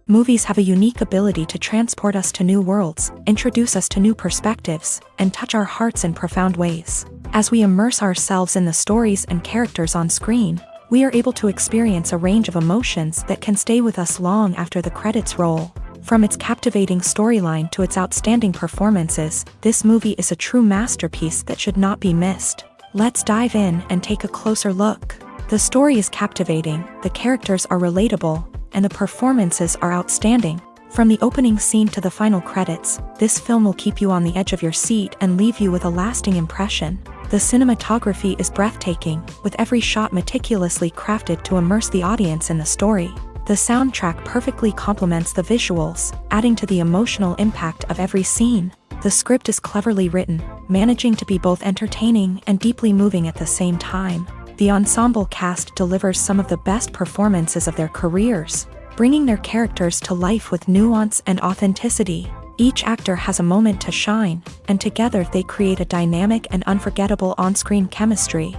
Movies have a unique ability to transport us to new worlds, introduce us to new perspectives, and touch our hearts in profound ways. As we immerse ourselves in the stories and characters on screen, we are able to experience a range of emotions that can stay with us long after the credits roll. From its captivating storyline to its outstanding performances, this movie is a true masterpiece that should not be missed. Let's dive in and take a closer look. The story is captivating, the characters are relatable, and the performances are outstanding. From the opening scene to the final credits, this film will keep you on the edge of your seat and leave you with a lasting impression. The cinematography is breathtaking, with every shot meticulously crafted to immerse the audience in the story. The soundtrack perfectly complements the visuals, adding to the emotional impact of every scene. The script is cleverly written, managing to be both entertaining and deeply moving at the same time. The ensemble cast delivers some of the best performances of their careers, bringing their characters to life with nuance and authenticity. Each actor has a moment to shine, and together they create a dynamic and unforgettable on-screen chemistry.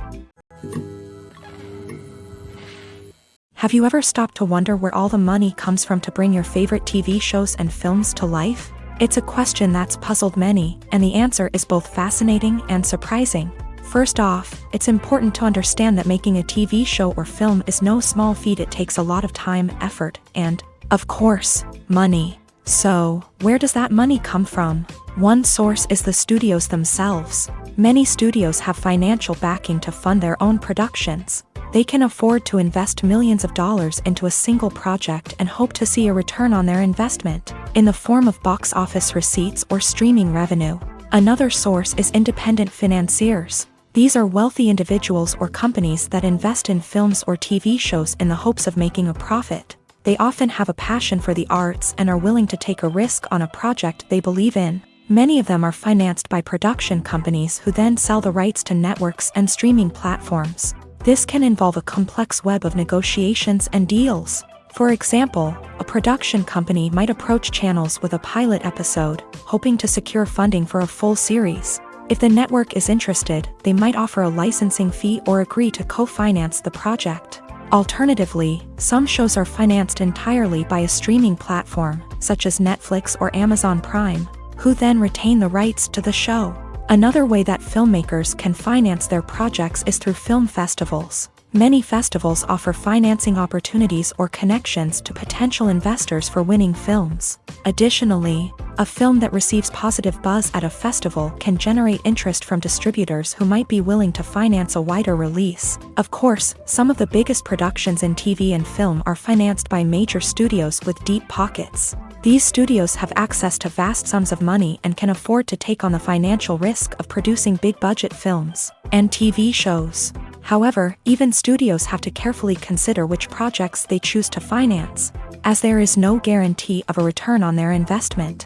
Have you ever stopped to wonder where all the money comes from to bring your favorite TV shows and films to life? It's a question that's puzzled many, and the answer is both fascinating and surprising. First off, it's important to understand that making a TV show or film is no small feat. It takes a lot of time, effort, and, of course, money. So, where does that money come from? One source is the studios themselves. Many studios have financial backing to fund their own productions. They can afford to invest millions of dollars into a single project and hope to see a return on their investment, in the form of box office receipts or streaming revenue. Another source is independent financiers. These are wealthy individuals or companies that invest in films or TV shows in the hopes of making a profit. They often have a passion for the arts and are willing to take a risk on a project they believe in. Many of them are financed by production companies who then sell the rights to networks and streaming platforms. This can involve a complex web of negotiations and deals. For example, a production company might approach channels with a pilot episode, hoping to secure funding for a full series. If the network is interested, they might offer a licensing fee or agree to co-finance the project. Alternatively, some shows are financed entirely by a streaming platform, such as Netflix or Amazon Prime, who then retain the rights to the show. Another way that filmmakers can finance their projects is through film festivals. Many festivals offer financing opportunities or connections to potential investors for winning films. Additionally, a film that receives positive buzz at a festival can generate interest from distributors who might be willing to finance a wider release. Of course, some of the biggest productions in TV and film are financed by major studios with deep pockets. These studios have access to vast sums of money and can afford to take on the financial risk of producing big-budget films and TV shows. However, even studios have to carefully consider which projects they choose to finance, as there is no guarantee of a return on their investment.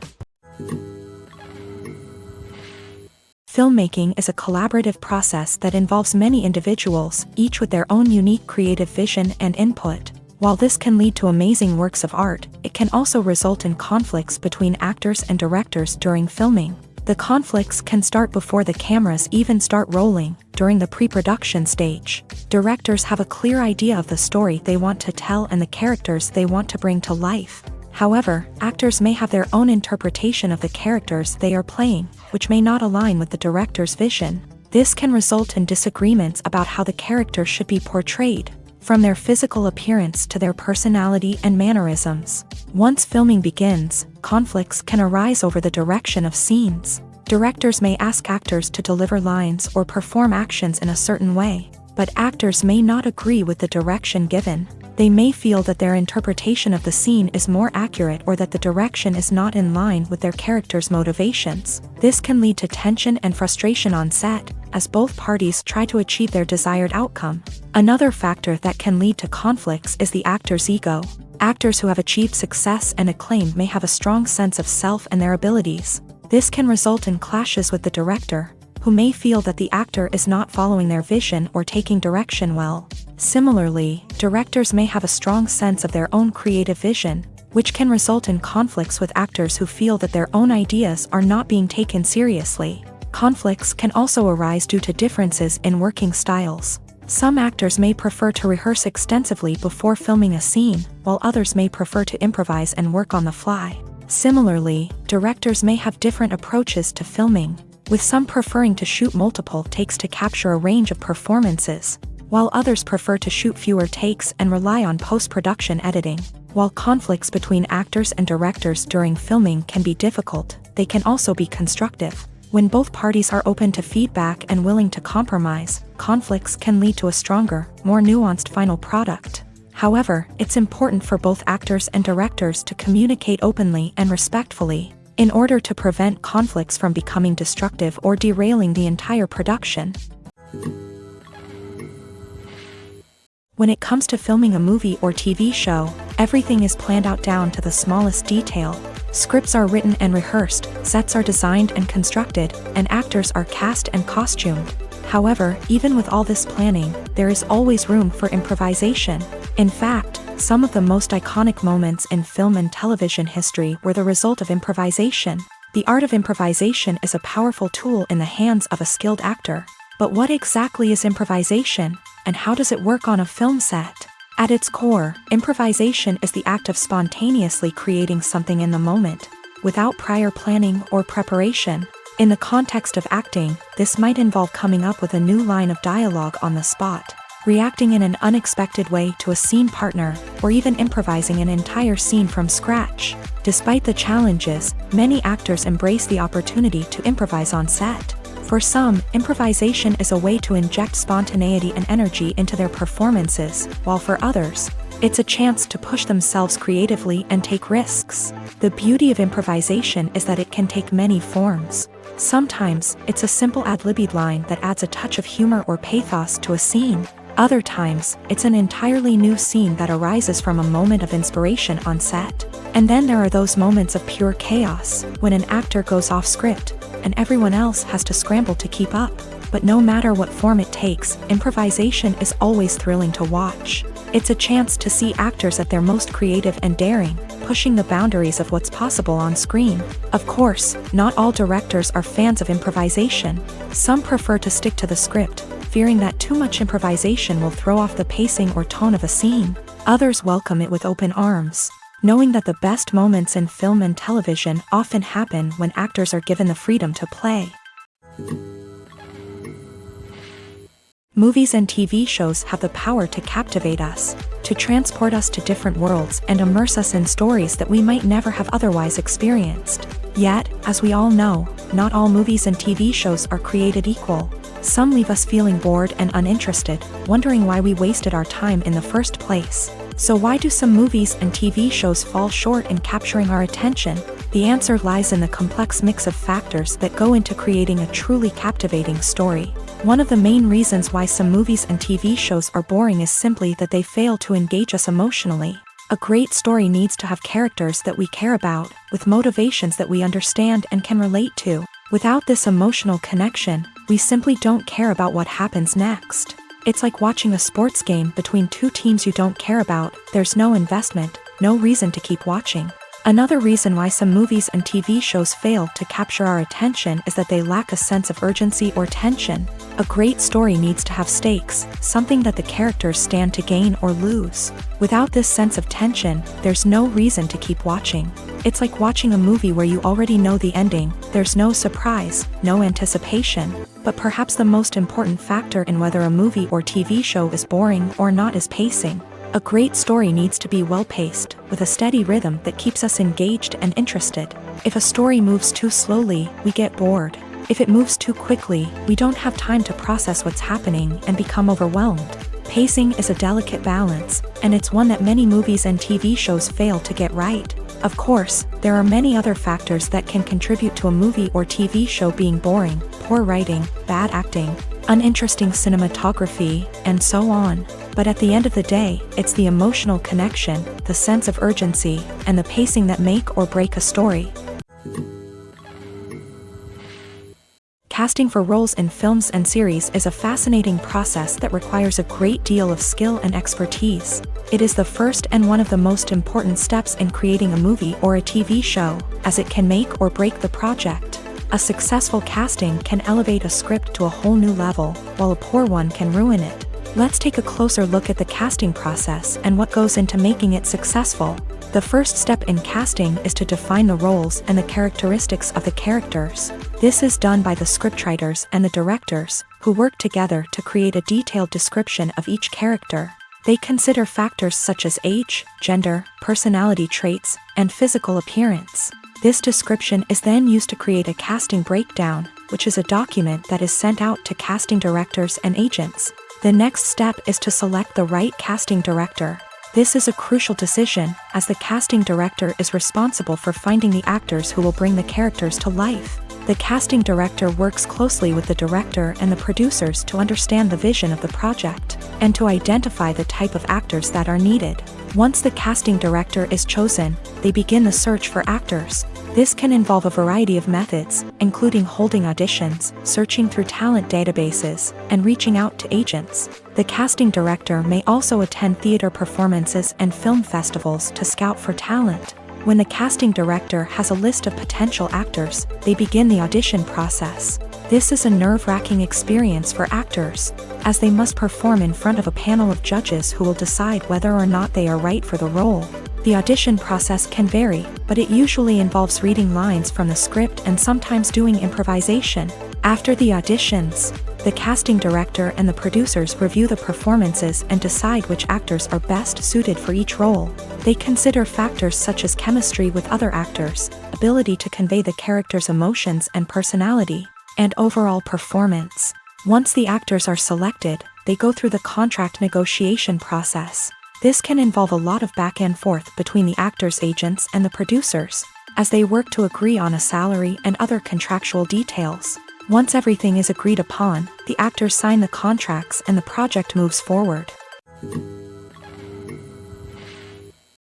Filmmaking is a collaborative process that involves many individuals, each with their own unique creative vision and input. While this can lead to amazing works of art, it can also result in conflicts between actors and directors during filming. The conflicts can start before the cameras even start rolling, during the pre-production stage. Directors have a clear idea of the story they want to tell and the characters they want to bring to life. However, actors may have their own interpretation of the characters they are playing, which may not align with the director's vision. This can result in disagreements about how the characters should be portrayed, from their physical appearance to their personality and mannerisms. Once filming begins, conflicts can arise over the direction of scenes. Directors may ask actors to deliver lines or perform actions in a certain way, but actors may not agree with the direction given. They may feel that their interpretation of the scene is more accurate or that the direction is not in line with their character's motivations. This can lead to tension and frustration on set, as both parties try to achieve their desired outcome. Another factor that can lead to conflicts is the actor's ego. Actors who have achieved success and acclaim may have a strong sense of self and their abilities. This can result in clashes with the director, who may feel that the actor is not following their vision or taking direction well. Similarly, directors may have a strong sense of their own creative vision, which can result in conflicts with actors who feel that their own ideas are not being taken seriously. Conflicts can also arise due to differences in working styles. Some actors may prefer to rehearse extensively before filming a scene, while others may prefer to improvise and work on the fly. Similarly, directors may have different approaches to filming, with some preferring to shoot multiple takes to capture a range of performances, while others prefer to shoot fewer takes and rely on post-production editing. While conflicts between actors and directors during filming can be difficult, they can also be constructive. When both parties are open to feedback and willing to compromise, conflicts can lead to a stronger, more nuanced final product. However, it's important for both actors and directors to communicate openly and respectfully, in order to prevent conflicts from becoming destructive or derailing the entire production. When it comes to filming a movie or TV show, everything is planned out down to the smallest detail. Scripts are written and rehearsed, sets are designed and constructed, and actors are cast and costumed. However, even with all this planning, there is always room for improvisation. In fact, some of the most iconic moments in film and television history were the result of improvisation. The art of improvisation is a powerful tool in the hands of a skilled actor. But what exactly is improvisation, and how does it work on a film set? At its core, improvisation is the act of spontaneously creating something in the moment, without prior planning or preparation. In the context of acting, this might involve coming up with a new line of dialogue on the spot, reacting in an unexpected way to a scene partner, or even improvising an entire scene from scratch. Despite the challenges, many actors embrace the opportunity to improvise on set. For some, improvisation is a way to inject spontaneity and energy into their performances, while for others, it's a chance to push themselves creatively and take risks. The beauty of improvisation is that it can take many forms. Sometimes, it's a simple ad-libbed line that adds a touch of humor or pathos to a scene. Other times, it's an entirely new scene that arises from a moment of inspiration on set. And then there are those moments of pure chaos, when an actor goes off script, and everyone else has to scramble to keep up. But no matter what form it takes, improvisation is always thrilling to watch. It's a chance to see actors at their most creative and daring, pushing the boundaries of what's possible on screen. Of course, not all directors are fans of improvisation. Some prefer to stick to the script, fearing that too much improvisation will throw off the pacing or tone of a scene. Others welcome it with open arms, knowing that the best moments in film and television often happen when actors are given the freedom to play. Movies and TV shows have the power to captivate us, to transport us to different worlds and immerse us in stories that we might never have otherwise experienced. Yet, as we all know, not all movies and TV shows are created equal. Some leave us feeling bored and uninterested, wondering why we wasted our time in the first place. So why do some movies and TV shows fall short in capturing our attention? The answer lies in the complex mix of factors that go into creating a truly captivating story. One of the main reasons why some movies and TV shows are boring is simply that they fail to engage us emotionally. A great story needs to have characters that we care about, with motivations that we understand and can relate to. Without this emotional connection, we simply don't care about what happens next. It's like watching a sports game between two teams you don't care about. There's no investment, no reason to keep watching. Another reason why some movies and TV shows fail to capture our attention is that they lack a sense of urgency or tension. A great story needs to have stakes, something that the characters stand to gain or lose. Without this sense of tension, there's no reason to keep watching. It's like watching a movie where you already know the ending. There's no surprise, no anticipation. But perhaps the most important factor in whether a movie or TV show is boring or not is pacing. A great story needs to be well-paced, with a steady rhythm that keeps us engaged and interested. If a story moves too slowly, we get bored. If it moves too quickly, we don't have time to process what's happening and become overwhelmed. Pacing is a delicate balance, and it's one that many movies and TV shows fail to get right. Of course, there are many other factors that can contribute to a movie or TV show being boring: poor writing, bad acting, uninteresting cinematography, and so on. But at the end of the day, it's the emotional connection, the sense of urgency, and the pacing that make or break a story. Casting for roles in films and series is a fascinating process that requires a great deal of skill and expertise. It is the first and one of the most important steps in creating a movie or a TV show, as it can make or break the project. A successful casting can elevate a script to a whole new level, while a poor one can ruin it. Let's take a closer look at the casting process and what goes into making it successful. The first step in casting is to define the roles and the characteristics of the characters. This is done by the scriptwriters and the directors, who work together to create a detailed description of each character. They consider factors such as age, gender, personality traits, and physical appearance. This description is then used to create a casting breakdown, which is a document that is sent out to casting directors and agents. The next step is to select the right casting director. This is a crucial decision, as the casting director is responsible for finding the actors who will bring the characters to life. The casting director works closely with the director and the producers to understand the vision of the project, and to identify the type of actors that are needed. Once the casting director is chosen, they begin the search for actors. This can involve a variety of methods, including holding auditions, searching through talent databases, and reaching out to agents. The casting director may also attend theater performances and film festivals to scout for talent. When the casting director has a list of potential actors, they begin the audition process. This is a nerve-wracking experience for actors, as they must perform in front of a panel of judges who will decide whether or not they are right for the role. The audition process can vary, but it usually involves reading lines from the script and sometimes doing improvisation. After the auditions, the casting director and the producers review the performances and decide which actors are best suited for each role. They consider factors such as chemistry with other actors, ability to convey the character's emotions and personality, and overall performance. Once the actors are selected, they go through the contract negotiation process. This can involve a lot of back and forth between the actors' agents and the producers, as they work to agree on a salary and other contractual details. Once everything is agreed upon, the actors sign the contracts and the project moves forward.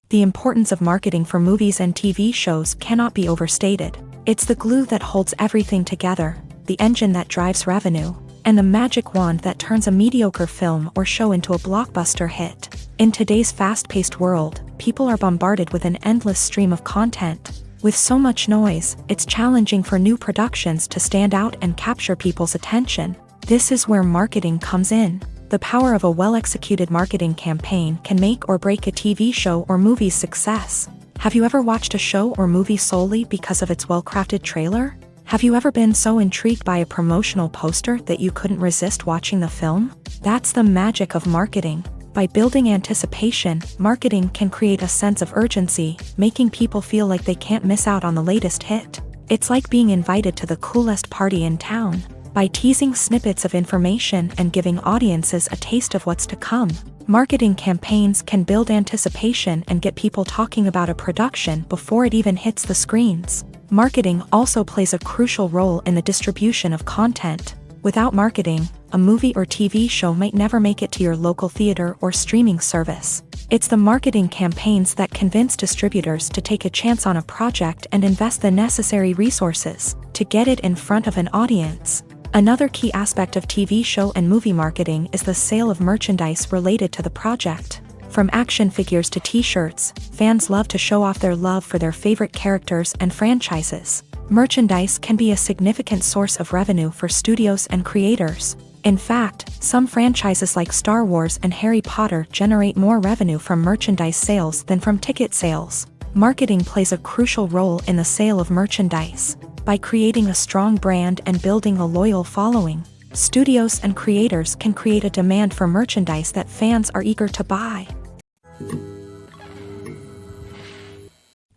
The importance of marketing for movies and TV shows cannot be overstated. It's the glue that holds everything together, the engine that drives revenue, and the magic wand that turns a mediocre film or show into a blockbuster hit. In today's fast-paced world, people are bombarded with an endless stream of content. With so much noise, it's challenging for new productions to stand out and capture people's attention. This is where marketing comes in. The power of a well-executed marketing campaign can make or break a TV show or movie's success. Have you ever watched a show or movie solely because of its well-crafted trailer? Have you ever been so intrigued by a promotional poster that you couldn't resist watching the film? That's the magic of marketing. By building anticipation, marketing can create a sense of urgency, making people feel like they can't miss out on the latest hit. It's like being invited to the coolest party in town. By teasing snippets of information and giving audiences a taste of what's to come, marketing campaigns can build anticipation and get people talking about a production before it even hits the screens. Marketing also plays a crucial role in the distribution of content. Without marketing, a movie or TV show might never make it to your local theater or streaming service. It's the marketing campaigns that convince distributors to take a chance on a project and invest the necessary resources to get it in front of an audience. Another key aspect of TV show and movie marketing is the sale of merchandise related to the project. From action figures to t-shirts, fans love to show off their love for their favorite characters and franchises. Merchandise can be a significant source of revenue for studios and creators. In fact, some franchises like Star Wars and Harry Potter generate more revenue from merchandise sales than from ticket sales. Marketing plays a crucial role in the sale of merchandise. By creating a strong brand and building a loyal following, studios and creators can create a demand for merchandise that fans are eager to buy.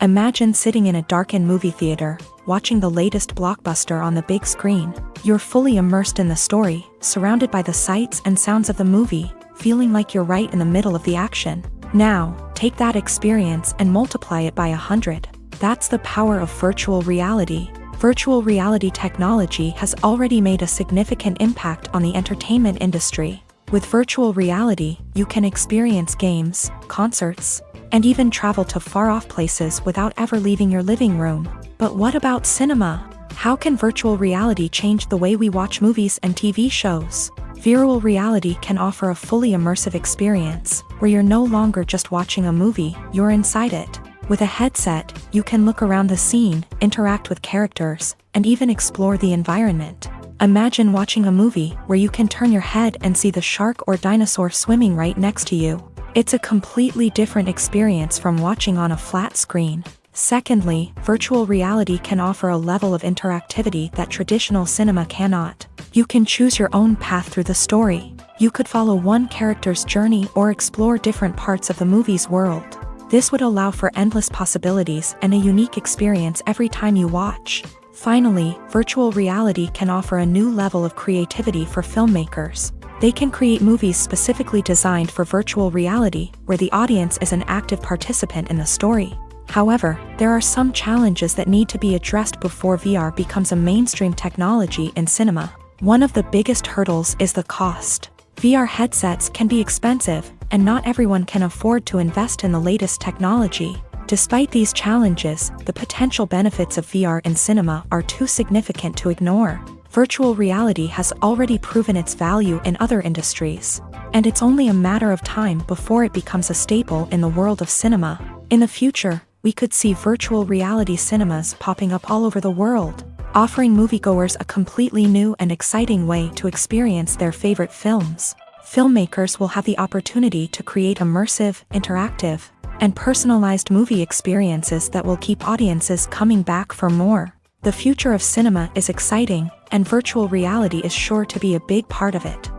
Imagine sitting in a darkened movie theater, watching the latest blockbuster on the big screen. You're fully immersed in the story, surrounded by the sights and sounds of the movie, feeling like you're right in the middle of the action. Now, take that experience and multiply it by 100. That's the power of virtual reality. Virtual reality technology has already made a significant impact on the entertainment industry. With virtual reality, you can experience games, concerts, and even travel to far-off places without ever leaving your living room. But what about cinema? How can virtual reality change the way we watch movies and TV shows? Virtual reality can offer a fully immersive experience, where you're no longer just watching a movie, you're inside it. With a headset, you can look around the scene, interact with characters, and even explore the environment. Imagine watching a movie where you can turn your head and see the shark or dinosaur swimming right next to you. It's a completely different experience from watching on a flat screen. Secondly, virtual reality can offer a level of interactivity that traditional cinema cannot. You can choose your own path through the story. You could follow one character's journey or explore different parts of the movie's world. This would allow for endless possibilities and a unique experience every time you watch. Finally, virtual reality can offer a new level of creativity for filmmakers. They can create movies specifically designed for virtual reality, where the audience is an active participant in the story. However, there are some challenges that need to be addressed before VR becomes a mainstream technology in cinema. One of the biggest hurdles is the cost. VR headsets can be expensive, and not everyone can afford to invest in the latest technology. Despite these challenges, the potential benefits of VR in cinema are too significant to ignore. Virtual reality has already proven its value in other industries, and it's only a matter of time before it becomes a staple in the world of cinema. In the future, we could see virtual reality cinemas popping up all over the world, offering moviegoers a completely new and exciting way to experience their favorite films. Filmmakers will have the opportunity to create immersive, interactive, and personalized movie experiences that will keep audiences coming back for more. The future of cinema is exciting, and virtual reality is sure to be a big part of it.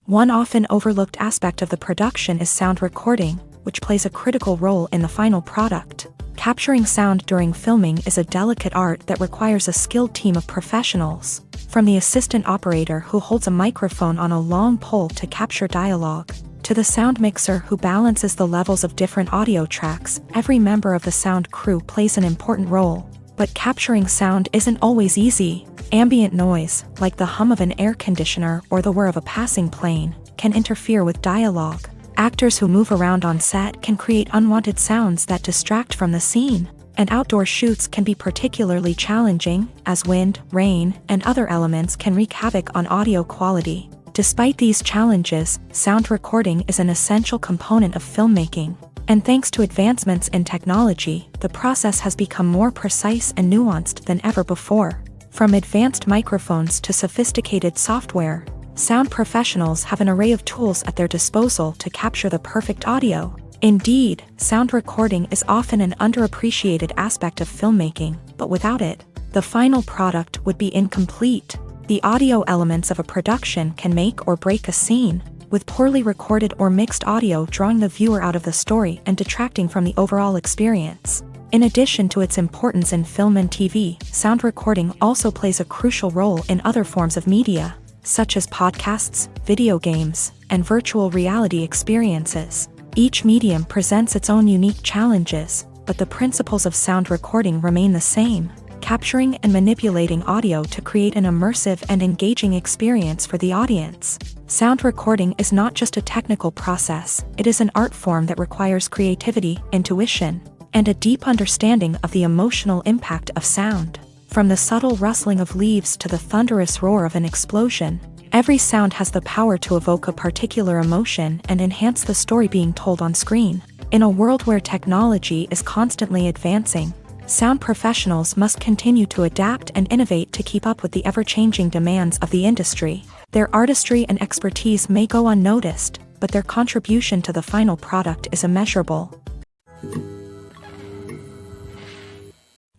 One often overlooked aspect of the production is sound recording, which plays a critical role in the final product. Capturing sound during filming is a delicate art that requires a skilled team of professionals, from the assistant operator who holds a microphone on a long pole to capture dialogue, to the sound mixer who balances the levels of different audio tracks. Every member of the sound crew plays an important role. But capturing sound isn't always easy. Ambient noise, like the hum of an air conditioner or the whir of a passing plane, can interfere with dialogue. Actors who move around on set can create unwanted sounds that distract from the scene. And outdoor shoots can be particularly challenging, as wind, rain, and other elements can wreak havoc on audio quality. Despite these challenges, sound recording is an essential component of filmmaking. And thanks to advancements in technology, the process has become more precise and nuanced than ever before. From advanced microphones to sophisticated software, sound professionals have an array of tools at their disposal to capture the perfect audio. Indeed, sound recording is often an underappreciated aspect of filmmaking, but without it, the final product would be incomplete. The audio elements of a production can make or break a scene, with poorly recorded or mixed audio drawing the viewer out of the story and detracting from the overall experience. In addition to its importance in film and TV, sound recording also plays a crucial role in other forms of media, such as podcasts, video games, and virtual reality experiences. Each medium presents its own unique challenges, but the principles of sound recording remain the same: capturing and manipulating audio to create an immersive and engaging experience for the audience. Sound recording is not just a technical process, it is an art form that requires creativity, intuition, and a deep understanding of the emotional impact of sound. From the subtle rustling of leaves to the thunderous roar of an explosion, every sound has the power to evoke a particular emotion and enhance the story being told on screen. In a world where technology is constantly advancing, sound professionals must continue to adapt and innovate to keep up with the ever-changing demands of the industry. Their artistry and expertise may go unnoticed, but their contribution to the final product is immeasurable.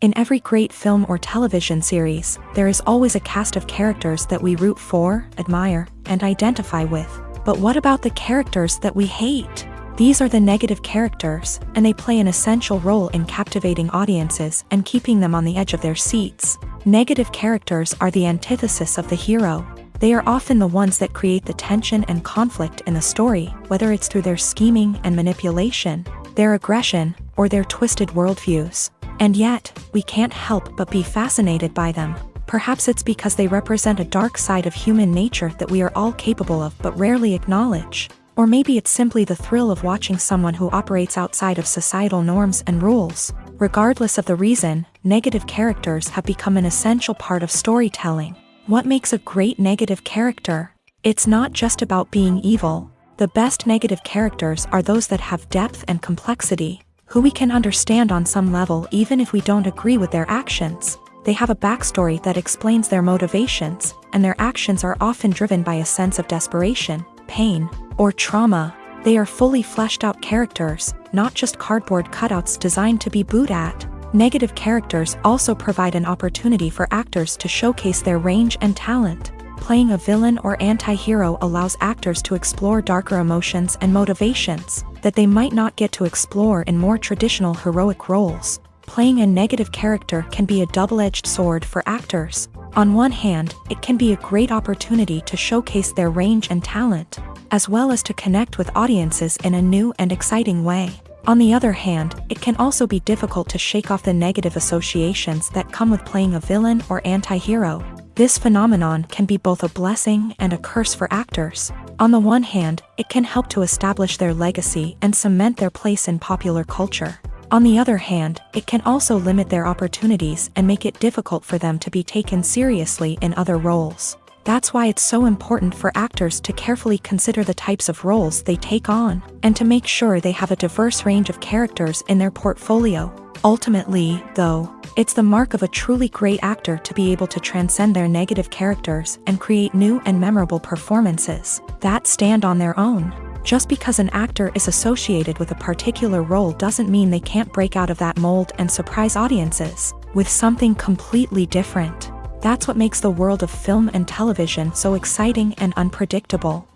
In every great film or television series, there is always a cast of characters that we root for, admire, and identify with. But what about the characters that we hate? These are the negative characters, and they play an essential role in captivating audiences and keeping them on the edge of their seats. Negative characters are the antithesis of the hero. They are often the ones that create the tension and conflict in the story, whether it's through their scheming and manipulation, their aggression, or their twisted worldviews. And yet, we can't help but be fascinated by them. Perhaps it's because they represent a dark side of human nature that we are all capable of but rarely acknowledge. Or maybe it's simply the thrill of watching someone who operates outside of societal norms and rules. Regardless of the reason, negative characters have become an essential part of storytelling. What makes a great negative character? It's not just about being evil. The best negative characters are those that have depth and complexity, who we can understand on some level even if we don't agree with their actions. They have a backstory that explains their motivations, and their actions are often driven by a sense of desperation, pain, or trauma. They are fully fleshed out characters, not just cardboard cutouts designed to be booed at. Negative characters also provide an opportunity for actors to showcase their range and talent. Playing a villain or anti-hero allows actors to explore darker emotions and motivations that they might not get to explore in more traditional heroic roles. Playing a negative character can be a double-edged sword for actors. On one hand, it can be a great opportunity to showcase their range and talent, as well as to connect with audiences in a new and exciting way. On the other hand, it can also be difficult to shake off the negative associations that come with playing a villain or anti-hero. This phenomenon can be both a blessing and a curse for actors. On the one hand, it can help to establish their legacy and cement their place in popular culture. On the other hand, it can also limit their opportunities and make it difficult for them to be taken seriously in other roles. That's why it's so important for actors to carefully consider the types of roles they take on, and to make sure they have a diverse range of characters in their portfolio. Ultimately, though, it's the mark of a truly great actor to be able to transcend their negative characters and create new and memorable performances that stand on their own. Just because an actor is associated with a particular role doesn't mean they can't break out of that mold and surprise audiences with something completely different. That's what makes the world of film and television so exciting and unpredictable.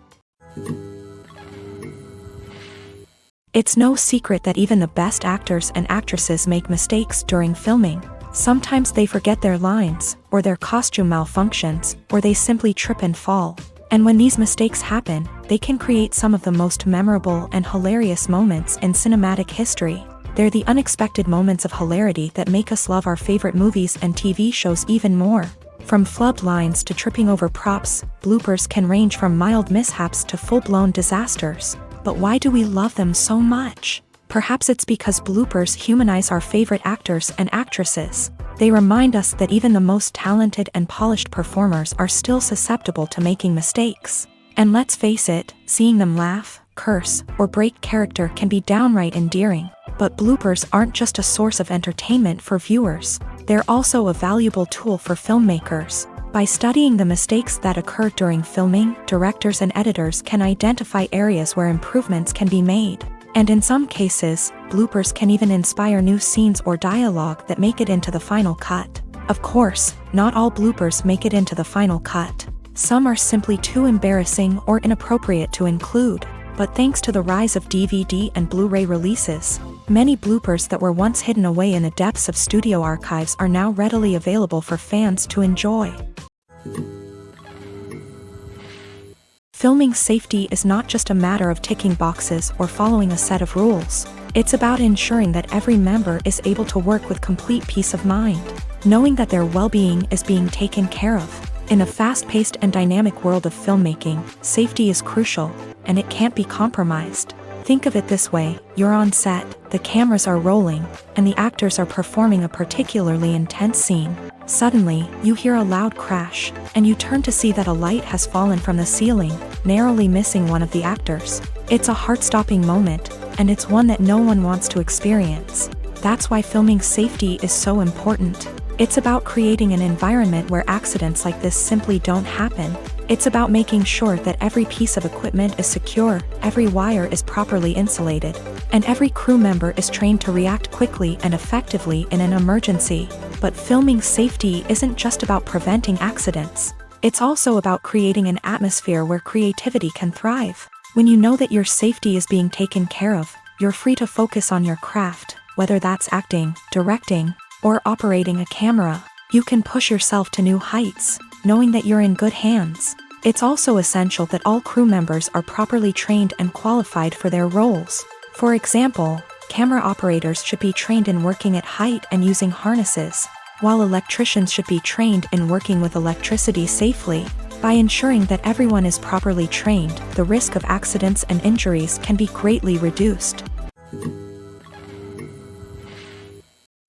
It's no secret that even the best actors and actresses make mistakes during filming. Sometimes they forget their lines, or their costume malfunctions, or they simply trip and fall. And when these mistakes happen, they can create some of the most memorable and hilarious moments in cinematic history. They're the unexpected moments of hilarity that make us love our favorite movies and TV shows even more. From flubbed lines to tripping over props, bloopers can range from mild mishaps to full-blown disasters. But why do we love them so much? Perhaps it's because bloopers humanize our favorite actors and actresses. They remind us that even the most talented and polished performers are still susceptible to making mistakes. And let's face it, seeing them laugh, curse, or break character can be downright endearing. But bloopers aren't just a source of entertainment for viewers. They're also a valuable tool for filmmakers. By studying the mistakes that occur during filming, directors and editors can identify areas where improvements can be made. And in some cases, bloopers can even inspire new scenes or dialogue that make it into the final cut. Of course, not all bloopers make it into the final cut. Some are simply too embarrassing or inappropriate to include. But thanks to the rise of DVD and Blu-ray releases, many bloopers that were once hidden away in the depths of studio archives are now readily available for fans to enjoy. Filming safety is not just a matter of ticking boxes or following a set of rules. It's about ensuring that every member is able to work with complete peace of mind, knowing that their well-being is being taken care of. In a fast-paced and dynamic world of filmmaking, safety is crucial, and it can't be compromised. Think of it this way: you're on set, the cameras are rolling, and the actors are performing a particularly intense scene. Suddenly, you hear a loud crash, and you turn to see that a light has fallen from the ceiling, narrowly missing one of the actors. It's a heart-stopping moment, and it's one that no one wants to experience. That's why filming safety is so important. It's about creating an environment where accidents like this simply don't happen. It's about making sure that every piece of equipment is secure, every wire is properly insulated, and every crew member is trained to react quickly and effectively in an emergency. But filming safety isn't just about preventing accidents. It's also about creating an atmosphere where creativity can thrive. When you know that your safety is being taken care of, you're free to focus on your craft, whether that's acting, directing, or operating a camera. You can push yourself to new heights, knowing that you're in good hands. It's also essential that all crew members are properly trained and qualified for their roles. For example, camera operators should be trained in working at height and using harnesses, while electricians should be trained in working with electricity safely. By ensuring that everyone is properly trained, the risk of accidents and injuries can be greatly reduced.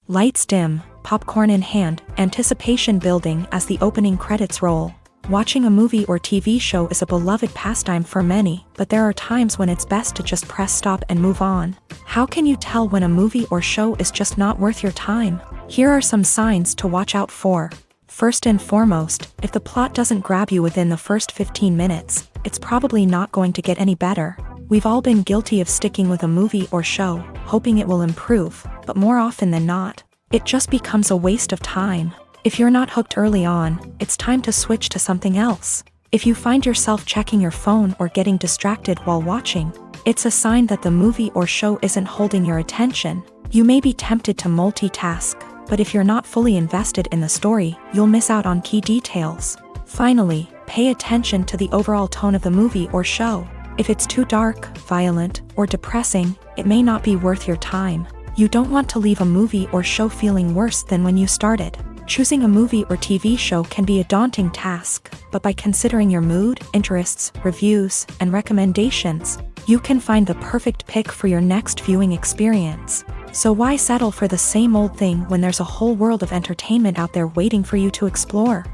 Lights dim, popcorn in hand, anticipation building as the opening credits roll. Watching a movie or TV show is a beloved pastime for many, but there are times when it's best to just press stop and move on. How can you tell when a movie or show is just not worth your time? Here are some signs to watch out for. First and foremost, if the plot doesn't grab you within the first 15 minutes, it's probably not going to get any better. We've all been guilty of sticking with a movie or show, hoping it will improve, but more often than not, it just becomes a waste of time. If you're not hooked early on, it's time to switch to something else. If you find yourself checking your phone or getting distracted while watching, it's a sign that the movie or show isn't holding your attention. You may be tempted to multitask, but if you're not fully invested in the story, you'll miss out on key details. Finally, pay attention to the overall tone of the movie or show. If it's too dark, violent, or depressing, it may not be worth your time. You don't want to leave a movie or show feeling worse than when you started. Choosing a movie or TV show can be a daunting task, but by considering your mood, interests, reviews, and recommendations, you can find the perfect pick for your next viewing experience. So why settle for the same old thing when there's a whole world of entertainment out there waiting for you to explore?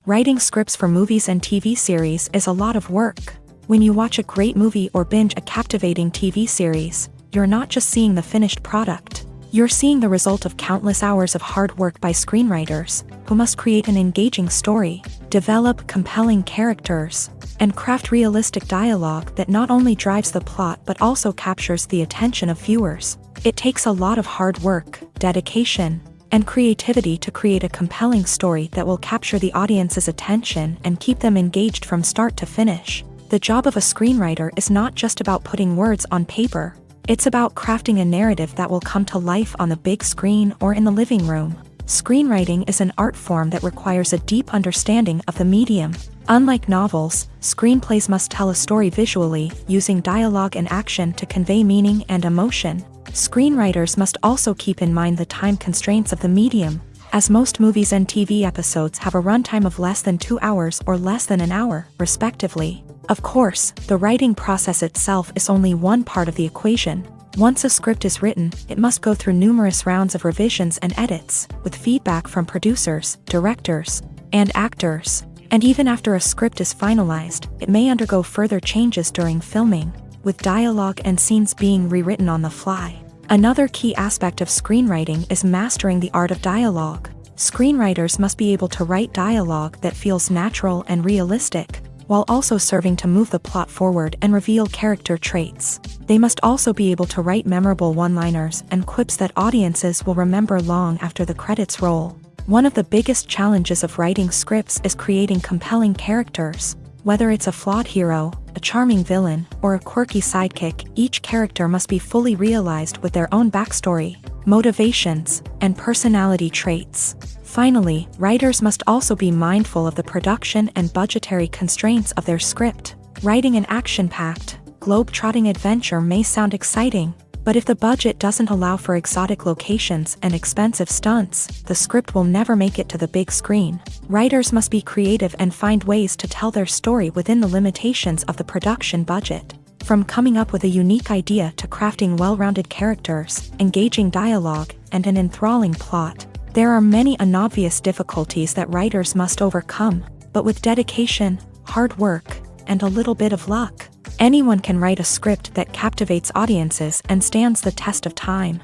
Writing scripts for movies and TV series is a lot of work. When you watch a great movie or binge a captivating TV series, you're not just seeing the finished product. You're seeing the result of countless hours of hard work by screenwriters, who must create an engaging story, develop compelling characters, and craft realistic dialogue that not only drives the plot but also captures the attention of viewers. It takes a lot of hard work, dedication, and creativity to create a compelling story that will capture the audience's attention and keep them engaged from start to finish. The job of a screenwriter is not just about putting words on paper. It's about crafting a narrative that will come to life on the big screen or in the living room. Screenwriting is an art form that requires a deep understanding of the medium. Unlike novels, screenplays must tell a story visually, using dialogue and action to convey meaning and emotion. Screenwriters must also keep in mind the time constraints of the medium, as most movies and TV episodes have a runtime of less than 2 hours or less than an hour, respectively. Of course, the writing process itself is only one part of the equation. Once a script is written, it must go through numerous rounds of revisions and edits, with feedback from producers, directors, and actors. And even after a script is finalized, it may undergo further changes during filming, with dialogue and scenes being rewritten on the fly. Another key aspect of screenwriting is mastering the art of dialogue. Screenwriters must be able to write dialogue that feels natural and realistic, while also serving to move the plot forward and reveal character traits. They must also be able to write memorable one-liners and quips that audiences will remember long after the credits roll. One of the biggest challenges of writing scripts is creating compelling characters. Whether it's a flawed hero, a charming villain, or a quirky sidekick, each character must be fully realized with their own backstory, motivations, and personality traits. Finally, writers must also be mindful of the production and budgetary constraints of their script. Writing an action-packed, globe-trotting adventure may sound exciting, but if the budget doesn't allow for exotic locations and expensive stunts, the script will never make it to the big screen. Writers must be creative and find ways to tell their story within the limitations of the production budget. From coming up with a unique idea to crafting well-rounded characters, engaging dialogue, and an enthralling plot, there are many unobvious difficulties that writers must overcome, but with dedication, hard work, and a little bit of luck, anyone can write a script that captivates audiences and stands the test of time.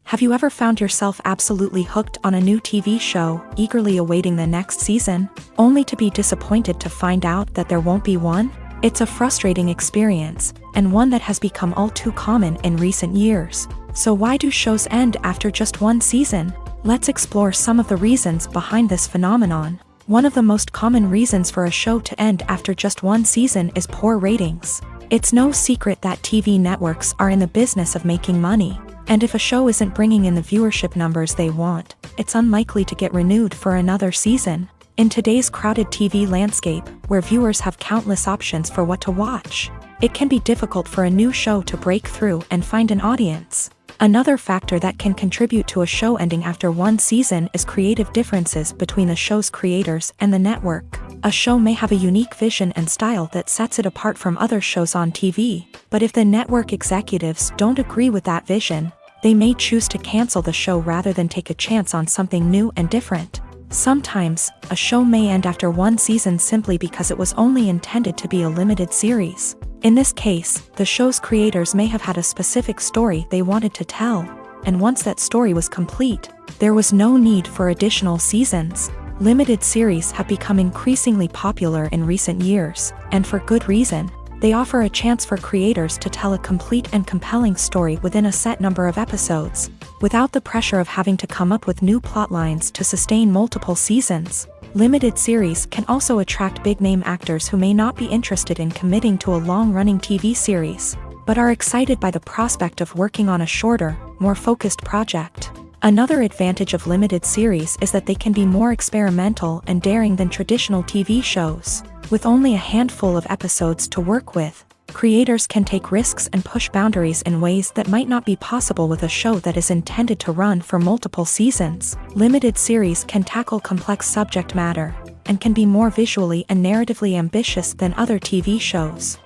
Have you ever found yourself absolutely hooked on a new TV show, eagerly awaiting the next season, only to be disappointed to find out that there won't be one? It's a frustrating experience, and one that has become all too common in recent years. So why do shows end after just one season? Let's explore some of the reasons behind this phenomenon. One of the most common reasons for a show to end after just one season is poor ratings. It's no secret that TV networks are in the business of making money, and if a show isn't bringing in the viewership numbers they want, it's unlikely to get renewed for another season. In today's crowded TV landscape, where viewers have countless options for what to watch, it can be difficult for a new show to break through and find an audience. Another factor that can contribute to a show ending after one season is creative differences between the show's creators and the network. A show may have a unique vision and style that sets it apart from other shows on TV, but if the network executives don't agree with that vision, They may choose to cancel the show rather than take a chance on something new and different. Sometimes, a show may end after one season simply because it was only intended to be a limited series. In this case, the show's creators may have had a specific story they wanted to tell, and once that story was complete, there was no need for additional seasons. Limited series have become increasingly popular in recent years, and for good reason. They offer a chance for creators to tell a complete and compelling story within a set number of episodes, without the pressure of having to come up with new plotlines to sustain multiple seasons. Limited series can also attract big-name actors who may not be interested in committing to a long-running TV series, but are excited by the prospect of working on a shorter, more focused project. Another advantage of limited series is that they can be more experimental and daring than traditional TV shows. With only a handful of episodes to work with, creators can take risks and push boundaries in ways that might not be possible with a show that is intended to run for multiple seasons. Limited series can tackle complex subject matter, and can be more visually and narratively ambitious than other TV shows.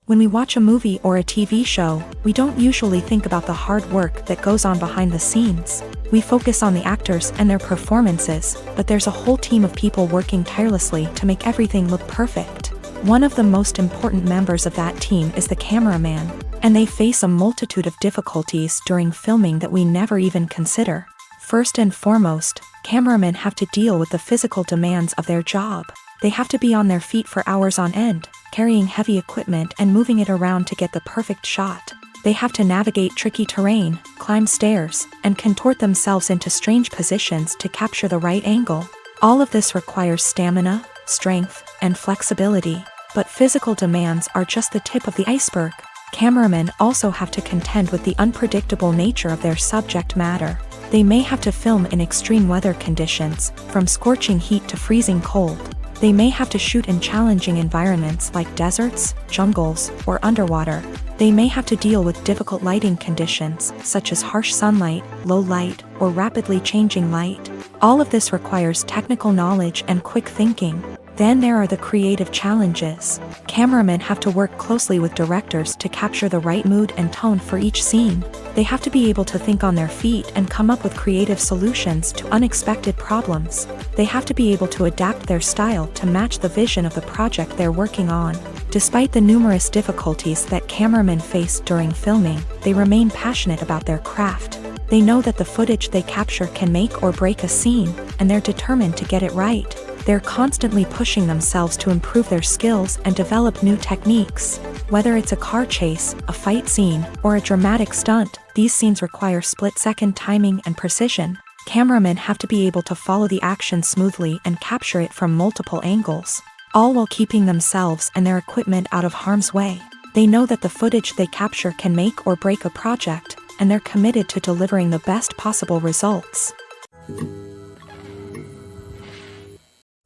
When we watch a movie or a TV show, we don't usually think about the hard work that goes on behind the scenes. We focus on the actors and their performances, but there's a whole team of people working tirelessly to make everything look perfect. One of the most important members of that team is the cameraman, and they face a multitude of difficulties during filming that we never even consider. First and foremost, cameramen have to deal with the physical demands of their job. They have to be on their feet for hours on end, carrying heavy equipment and moving it around to get the perfect shot. They have to navigate tricky terrain, climb stairs, and contort themselves into strange positions to capture the right angle. All of this requires stamina, strength, and flexibility. But physical demands are just the tip of the iceberg. Cameramen also have to contend with the unpredictable nature of their subject matter. They may have to film in extreme weather conditions, from scorching heat to freezing cold. They may have to shoot in challenging environments like deserts, jungles, or underwater. They may have to deal with difficult lighting conditions, such as harsh sunlight, low light, or rapidly changing light. All of this requires technical knowledge and quick thinking. Then there are the creative challenges. Cameramen have to work closely with directors to capture the right mood and tone for each scene. They have to be able to think on their feet and come up with creative solutions to unexpected problems. They have to be able to adapt their style to match the vision of the project they're working on. Despite the numerous difficulties that cameramen face during filming, they remain passionate about their craft. They know that the footage they capture can make or break a scene, and they're determined to get it right. They're constantly pushing themselves to improve their skills and develop new techniques. Whether it's a car chase, a fight scene, or a dramatic stunt, these scenes require split-second timing and precision. Cameramen have to be able to follow the action smoothly and capture it from multiple angles, all while keeping themselves and their equipment out of harm's way. They know that the footage they capture can make or break a project, and they're committed to delivering the best possible results.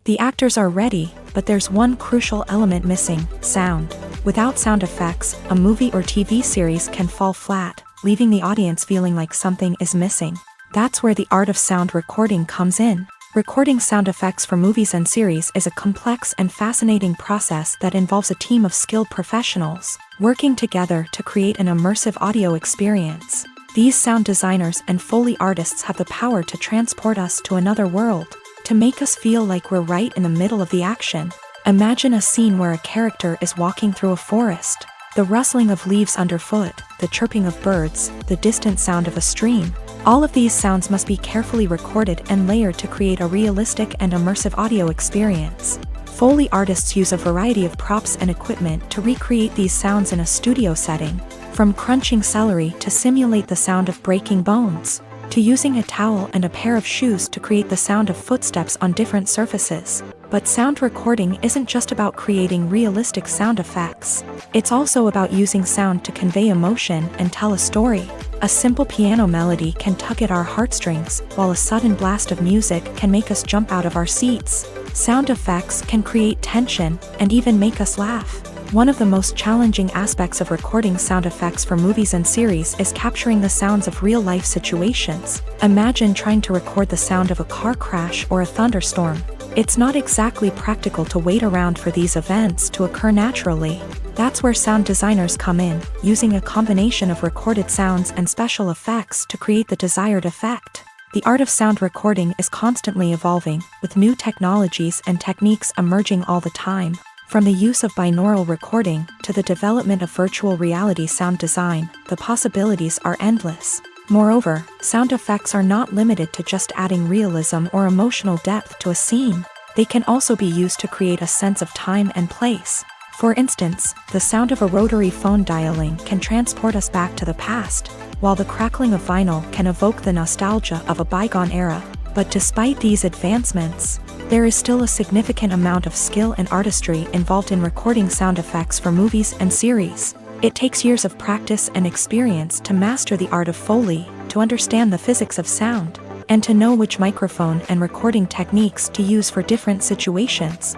The actors are ready, but there's one crucial element missing: sound. Without sound effects, a movie or TV series can fall flat, leaving the audience feeling like something is missing. That's where the art of sound recording comes in. Recording sound effects for movies and series is a complex and fascinating process that involves a team of skilled professionals working together to create an immersive audio experience. These sound designers and Foley artists have the power to transport us to another world, to make us feel like we're right in the middle of the action. Imagine a scene where a character is walking through a forest. The rustling of leaves underfoot, the chirping of birds, the distant sound of a stream. All of these sounds must be carefully recorded and layered to create a realistic and immersive audio experience. Foley artists use a variety of props and equipment to recreate these sounds in a studio setting, from crunching celery to simulate the sound of breaking bones, to using a towel and a pair of shoes to create the sound of footsteps on different surfaces. But sound recording isn't just about creating realistic sound effects. It's also about using sound to convey emotion and tell a story. A simple piano melody can tug at our heartstrings, while a sudden blast of music can make us jump out of our seats. Sound effects can create tension and even make us laugh. One of the most challenging aspects of recording sound effects for movies and series is capturing the sounds of real-life situations. Imagine trying to record the sound of a car crash or a thunderstorm. It's not exactly practical to wait around for these events to occur naturally. That's where sound designers come in, using a combination of recorded sounds and special effects to create the desired effect. The art of sound recording is constantly evolving, with new technologies and techniques emerging all the time. From the use of binaural recording to the development of virtual reality sound design, the possibilities are endless. Moreover, sound effects are not limited to just adding realism or emotional depth to a scene. They can also be used to create a sense of time and place. For instance, the sound of a rotary phone dialing can transport us back to the past, while the crackling of vinyl can evoke the nostalgia of a bygone era. But despite these advancements, there is still a significant amount of skill and artistry involved in recording sound effects for movies and series. It takes years of practice and experience to master the art of Foley, to understand the physics of sound, and to know which microphone and recording techniques to use for different situations.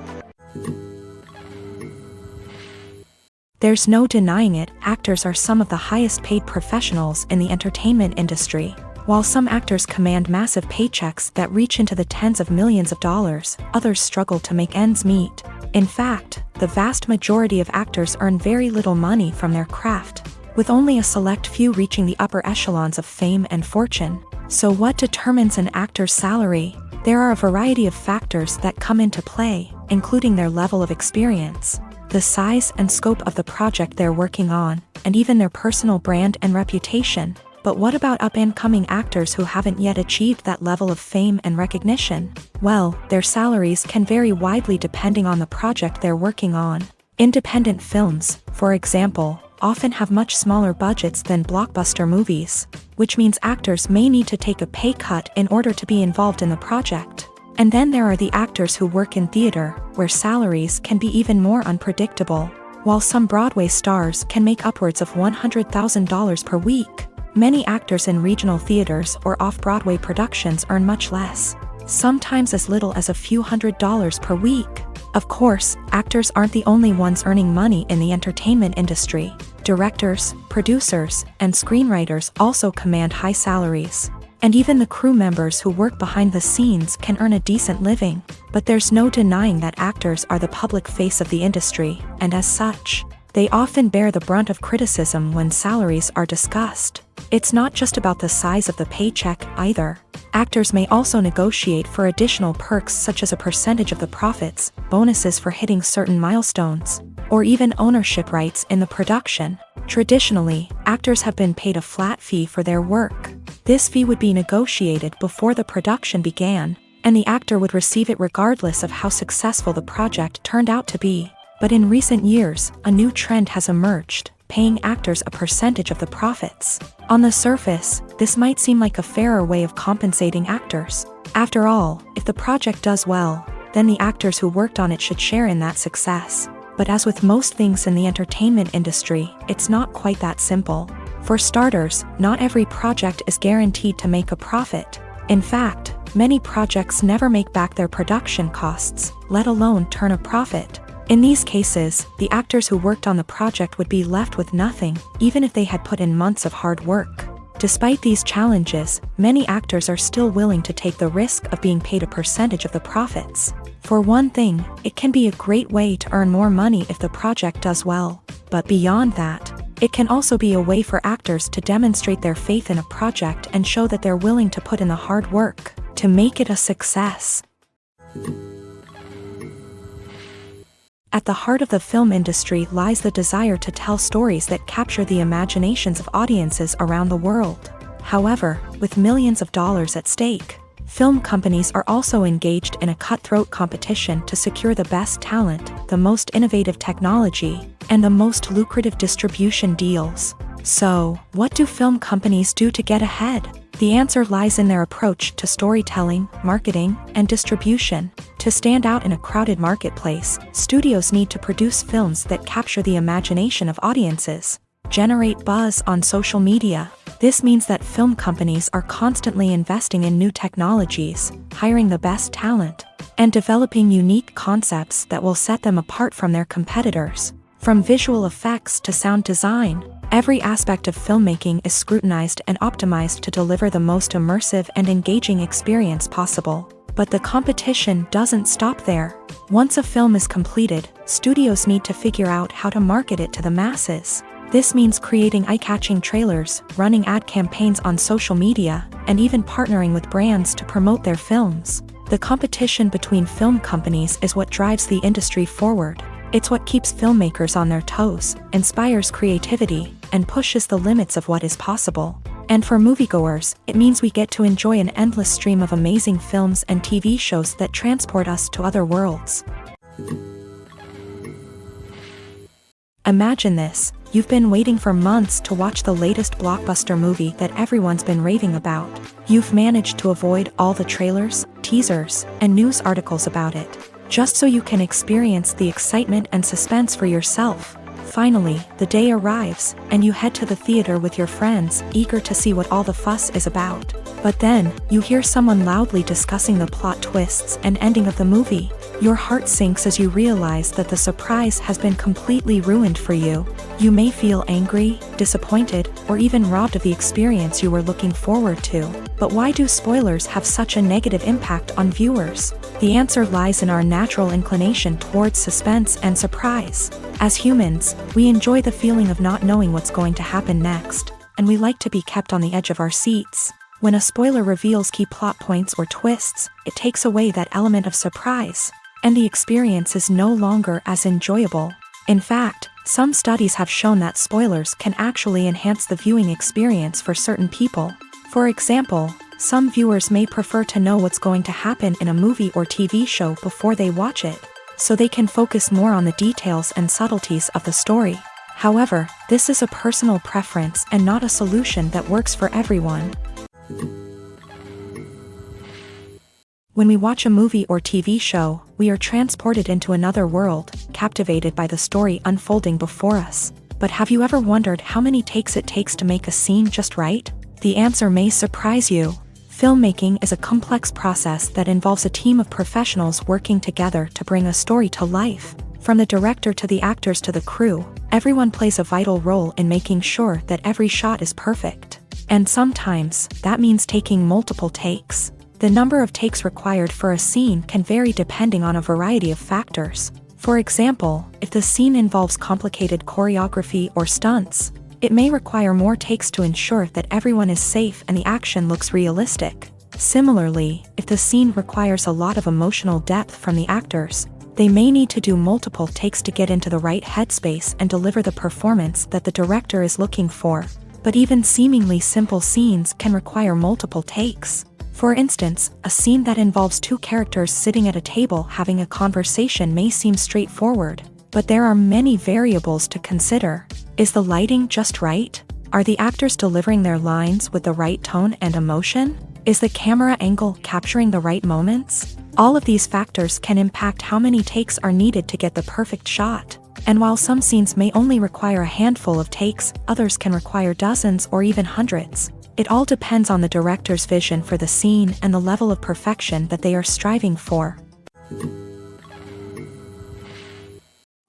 There's no denying it, actors are some of the highest paid professionals in the entertainment industry. While some actors command massive paychecks that reach into the tens of millions of dollars, others struggle to make ends meet. In fact, the vast majority of actors earn very little money from their craft, with only a select few reaching the upper echelons of fame and fortune. So what determines an actor's salary? There are a variety of factors that come into play, including their level of experience, the size and scope of the project they're working on, and even their personal brand and reputation. But what about up-and-coming actors who haven't yet achieved that level of fame and recognition? Well, their salaries can vary widely depending on the project they're working on. Independent films, for example, often have much smaller budgets than blockbuster movies, which means actors may need to take a pay cut in order to be involved in the project. And then there are the actors who work in theater, where salaries can be even more unpredictable. While some Broadway stars can make upwards of $100,000 per week, many actors in regional theaters or off-Broadway productions earn much less, sometimes as little as a few $100s per week. Of course, actors aren't the only ones earning money in the entertainment industry. Directors, producers, and screenwriters also command high salaries. And even the crew members who work behind the scenes can earn a decent living. But there's no denying that actors are the public face of the industry, and as such, they often bear the brunt of criticism when salaries are discussed. It's not just about the size of the paycheck either. Actors may also negotiate for additional perks such as a percentage of the profits, bonuses for hitting certain milestones, or even ownership rights in the production. Traditionally, actors have been paid a flat fee for their work. This fee would be negotiated before the production began, and the actor would receive it regardless of how successful the project turned out to be. But in recent years, a new trend has emerged, paying actors a percentage of the profits. On the surface, this might seem like a fairer way of compensating actors. After all, if the project does well, then the actors who worked on it should share in that success. But as with most things in the entertainment industry, it's not quite that simple. For starters, not every project is guaranteed to make a profit. In fact, many projects never make back their production costs, let alone turn a profit. In these cases, the actors who worked on the project would be left with nothing, even if they had put in months of hard work. Despite these challenges, many actors are still willing to take the risk of being paid a percentage of the profits. For one thing, it can be a great way to earn more money if the project does well. But beyond that, it can also be a way for actors to demonstrate their faith in a project and show that they're willing to put in the hard work to make it a success. At the heart of the film industry lies the desire to tell stories that capture the imaginations of audiences around the world. However, with millions of dollars at stake, film companies are also engaged in a cutthroat competition to secure the best talent, the most innovative technology, and the most lucrative distribution deals. So, what do film companies do to get ahead? The answer lies in their approach to storytelling, marketing, and distribution. To stand out in a crowded marketplace, studios need to produce films that capture the imagination of audiences, generate buzz on social media. This means that film companies are constantly investing in new technologies, hiring the best talent, and developing unique concepts that will set them apart from their competitors. From visual effects to sound design, every aspect of filmmaking is scrutinized and optimized to deliver the most immersive and engaging experience possible. But the competition doesn't stop there. Once a film is completed, studios need to figure out how to market it to the masses. This means creating eye-catching trailers, running ad campaigns on social media, and even partnering with brands to promote their films. The competition between film companies is what drives the industry forward. It's what keeps filmmakers on their toes, inspires creativity, and pushes the limits of what is possible. And for moviegoers, it means we get to enjoy an endless stream of amazing films and TV shows that transport us to other worlds. Imagine this: you've been waiting for months to watch the latest blockbuster movie that everyone's been raving about. You've managed to avoid all the trailers, teasers, and news articles about it, just so you can experience the excitement and suspense for yourself. Finally, the day arrives, and you head to the theater with your friends, eager to see what all the fuss is about. But then, you hear someone loudly discussing the plot twists and ending of the movie. Your heart sinks as you realize that the surprise has been completely ruined for you. You may feel angry, disappointed, or even robbed of the experience you were looking forward to. But why do spoilers have such a negative impact on viewers? The answer lies in our natural inclination towards suspense and surprise. As humans, we enjoy the feeling of not knowing what's going to happen next, and we like to be kept on the edge of our seats. When a spoiler reveals key plot points or twists, it takes away that element of surprise, and the experience is no longer as enjoyable. In fact, some studies have shown that spoilers can actually enhance the viewing experience for certain people. For example, some viewers may prefer to know what's going to happen in a movie or TV show before they watch it, so they can focus more on the details and subtleties of the story. However, this is a personal preference and not a solution that works for everyone. When we watch a movie or TV show, we are transported into another world, captivated by the story unfolding before us. But have you ever wondered how many takes it takes to make a scene just right? The answer may surprise you. Filmmaking is a complex process that involves a team of professionals working together to bring a story to life. From the director to the actors to the crew, everyone plays a vital role in making sure that every shot is perfect. And sometimes, that means taking multiple takes. The number of takes required for a scene can vary depending on a variety of factors. For example, if the scene involves complicated choreography or stunts, it may require more takes to ensure that everyone is safe and the action looks realistic. Similarly, if the scene requires a lot of emotional depth from the actors, they may need to do multiple takes to get into the right headspace and deliver the performance that the director is looking for. But even seemingly simple scenes can require multiple takes. For instance, a scene that involves two characters sitting at a table having a conversation may seem straightforward, but there are many variables to consider. Is the lighting just right? Are the actors delivering their lines with the right tone and emotion? Is the camera angle capturing the right moments? All of these factors can impact how many takes are needed to get the perfect shot. And while some scenes may only require a handful of takes, others can require dozens or even hundreds. It all depends on the director's vision for the scene and the level of perfection that they are striving for.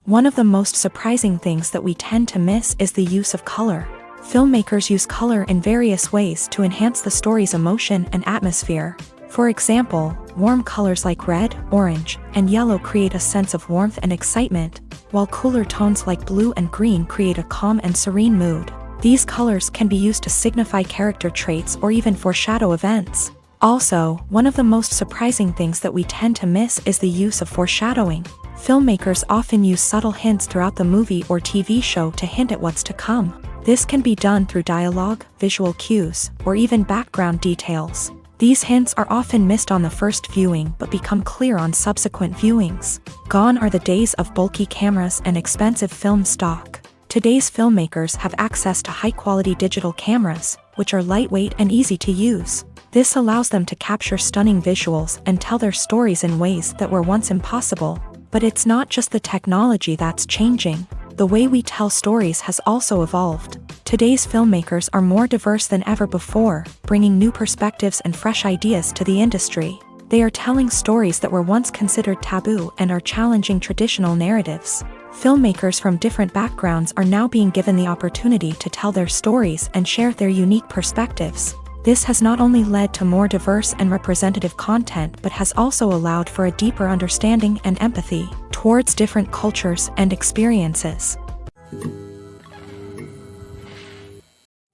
One of the most surprising things that we tend to miss is the use of color. Filmmakers use color in various ways to enhance the story's emotion and atmosphere. For example, warm colors like red, orange, and yellow create a sense of warmth and excitement, while cooler tones like blue and green create a calm and serene mood. These colors can be used to signify character traits or even foreshadow events. Also, one of the most surprising things that we tend to miss is the use of foreshadowing. Filmmakers often use subtle hints throughout the movie or TV show to hint at what's to come. This can be done through dialogue, visual cues, or even background details. These hints are often missed on the first viewing but become clear on subsequent viewings. Gone are the days of bulky cameras and expensive film stock. Today's filmmakers have access to high-quality digital cameras, which are lightweight and easy to use. This allows them to capture stunning visuals and tell their stories in ways that were once impossible. But it's not just the technology that's changing. The way we tell stories has also evolved. Today's filmmakers are more diverse than ever before, bringing new perspectives and fresh ideas to the industry. They are telling stories that were once considered taboo and are challenging traditional narratives. Filmmakers from different backgrounds are now being given the opportunity to tell their stories and share their unique perspectives. This has not only led to more diverse and representative content but has also allowed for a deeper understanding and empathy towards different cultures and experiences.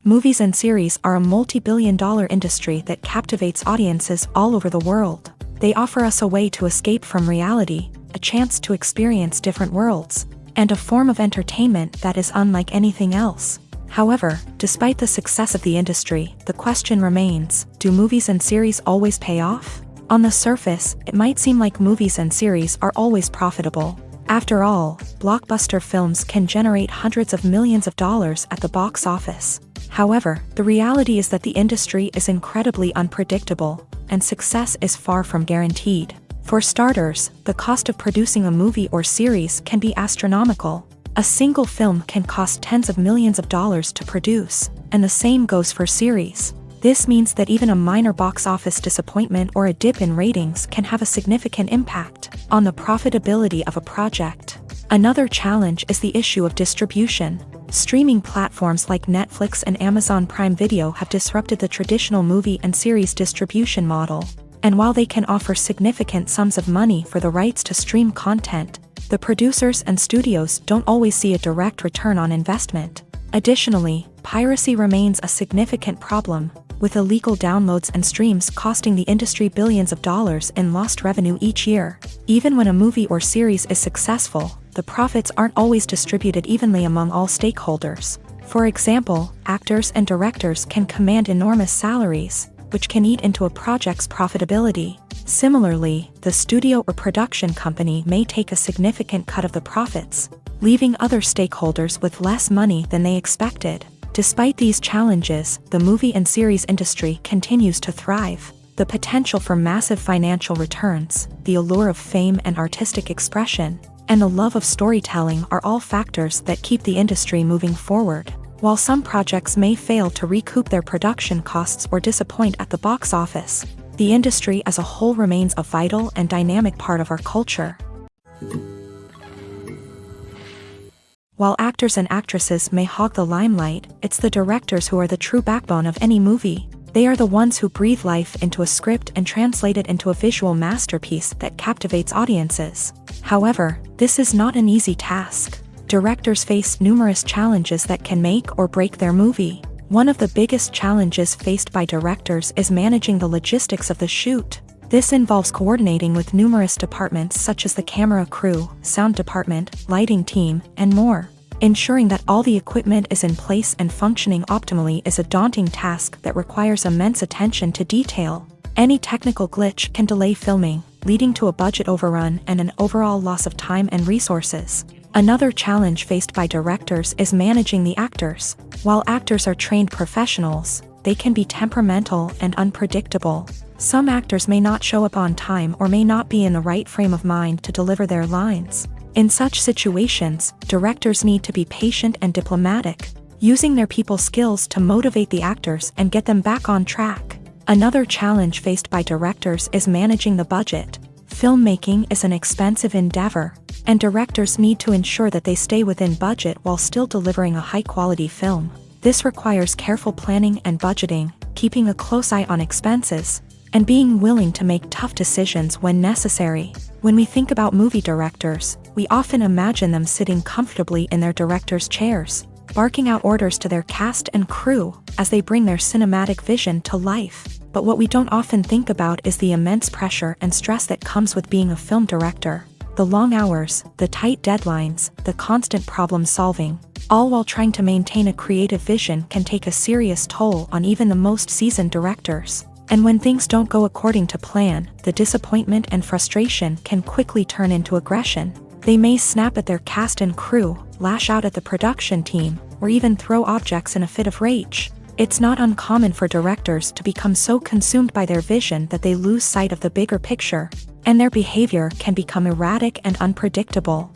Movies and series are a multi-billion-dollar industry that captivates audiences all over the world. They offer us a way to escape from reality, a chance to experience different worlds, and a form of entertainment that is unlike anything else. However, despite the success of the industry, the question remains, do movies and series always pay off? On the surface, it might seem like movies and series are always profitable. After all, blockbuster films can generate hundreds of millions of dollars at the box office. However, the reality is that the industry is incredibly unpredictable, and success is far from guaranteed. For starters, the cost of producing a movie or series can be astronomical. A single film can cost tens of millions of dollars to produce, and the same goes for series. This means that even a minor box office disappointment or a dip in ratings can have a significant impact on the profitability of a project. Another challenge is the issue of distribution. Streaming platforms like Netflix and Amazon Prime Video have disrupted the traditional movie and series distribution model. And while they can offer significant sums of money for the rights to stream content, the producers and studios don't always see a direct return on investment. Additionally, piracy remains a significant problem, with illegal downloads and streams costing the industry billions of dollars in lost revenue each year. Even when a movie or series is successful, the profits aren't always distributed evenly among all stakeholders. For example, actors and directors can command enormous salaries, which can eat into a project's profitability. Similarly, the studio or production company may take a significant cut of the profits, leaving other stakeholders with less money than they expected. Despite these challenges, the movie and series industry continues to thrive. The potential for massive financial returns, the allure of fame and artistic expression, and the love of storytelling are all factors that keep the industry moving forward. While some projects may fail to recoup their production costs or disappoint at the box office, the industry as a whole remains a vital and dynamic part of our culture. While actors and actresses may hog the limelight, it's the directors who are the true backbone of any movie. They are the ones who breathe life into a script and translate it into a visual masterpiece that captivates audiences. However, this is not an easy task. Directors face numerous challenges that can make or break their movie. One of the biggest challenges faced by directors is managing the logistics of the shoot. This involves coordinating with numerous departments such as the camera crew, sound department, lighting team, and more. Ensuring that all the equipment is in place and functioning optimally is a daunting task that requires immense attention to detail. Any technical glitch can delay filming, leading to a budget overrun and an overall loss of time and resources. Another challenge faced by directors is managing the actors. While actors are trained professionals, they can be temperamental and unpredictable. Some actors may not show up on time or may not be in the right frame of mind to deliver their lines. In such situations, directors need to be patient and diplomatic, using their people skills to motivate the actors and get them back on track. Another challenge faced by directors is managing the budget. Filmmaking is an expensive endeavor, and directors need to ensure that they stay within budget while still delivering a high-quality film. This requires careful planning and budgeting, keeping a close eye on expenses, and being willing to make tough decisions when necessary. When we think about movie directors, we often imagine them sitting comfortably in their director's chairs, barking out orders to their cast and crew as they bring their cinematic vision to life. But what we don't often think about is the immense pressure and stress that comes with being a film director. The long hours, the tight deadlines, the constant problem solving, all while trying to maintain a creative vision can take a serious toll on even the most seasoned directors. And when things don't go according to plan, the disappointment and frustration can quickly turn into aggression. They may snap at their cast and crew, lash out at the production team, or even throw objects in a fit of rage. It's not uncommon for directors to become so consumed by their vision that they lose sight of the bigger picture, and their behavior can become erratic and unpredictable.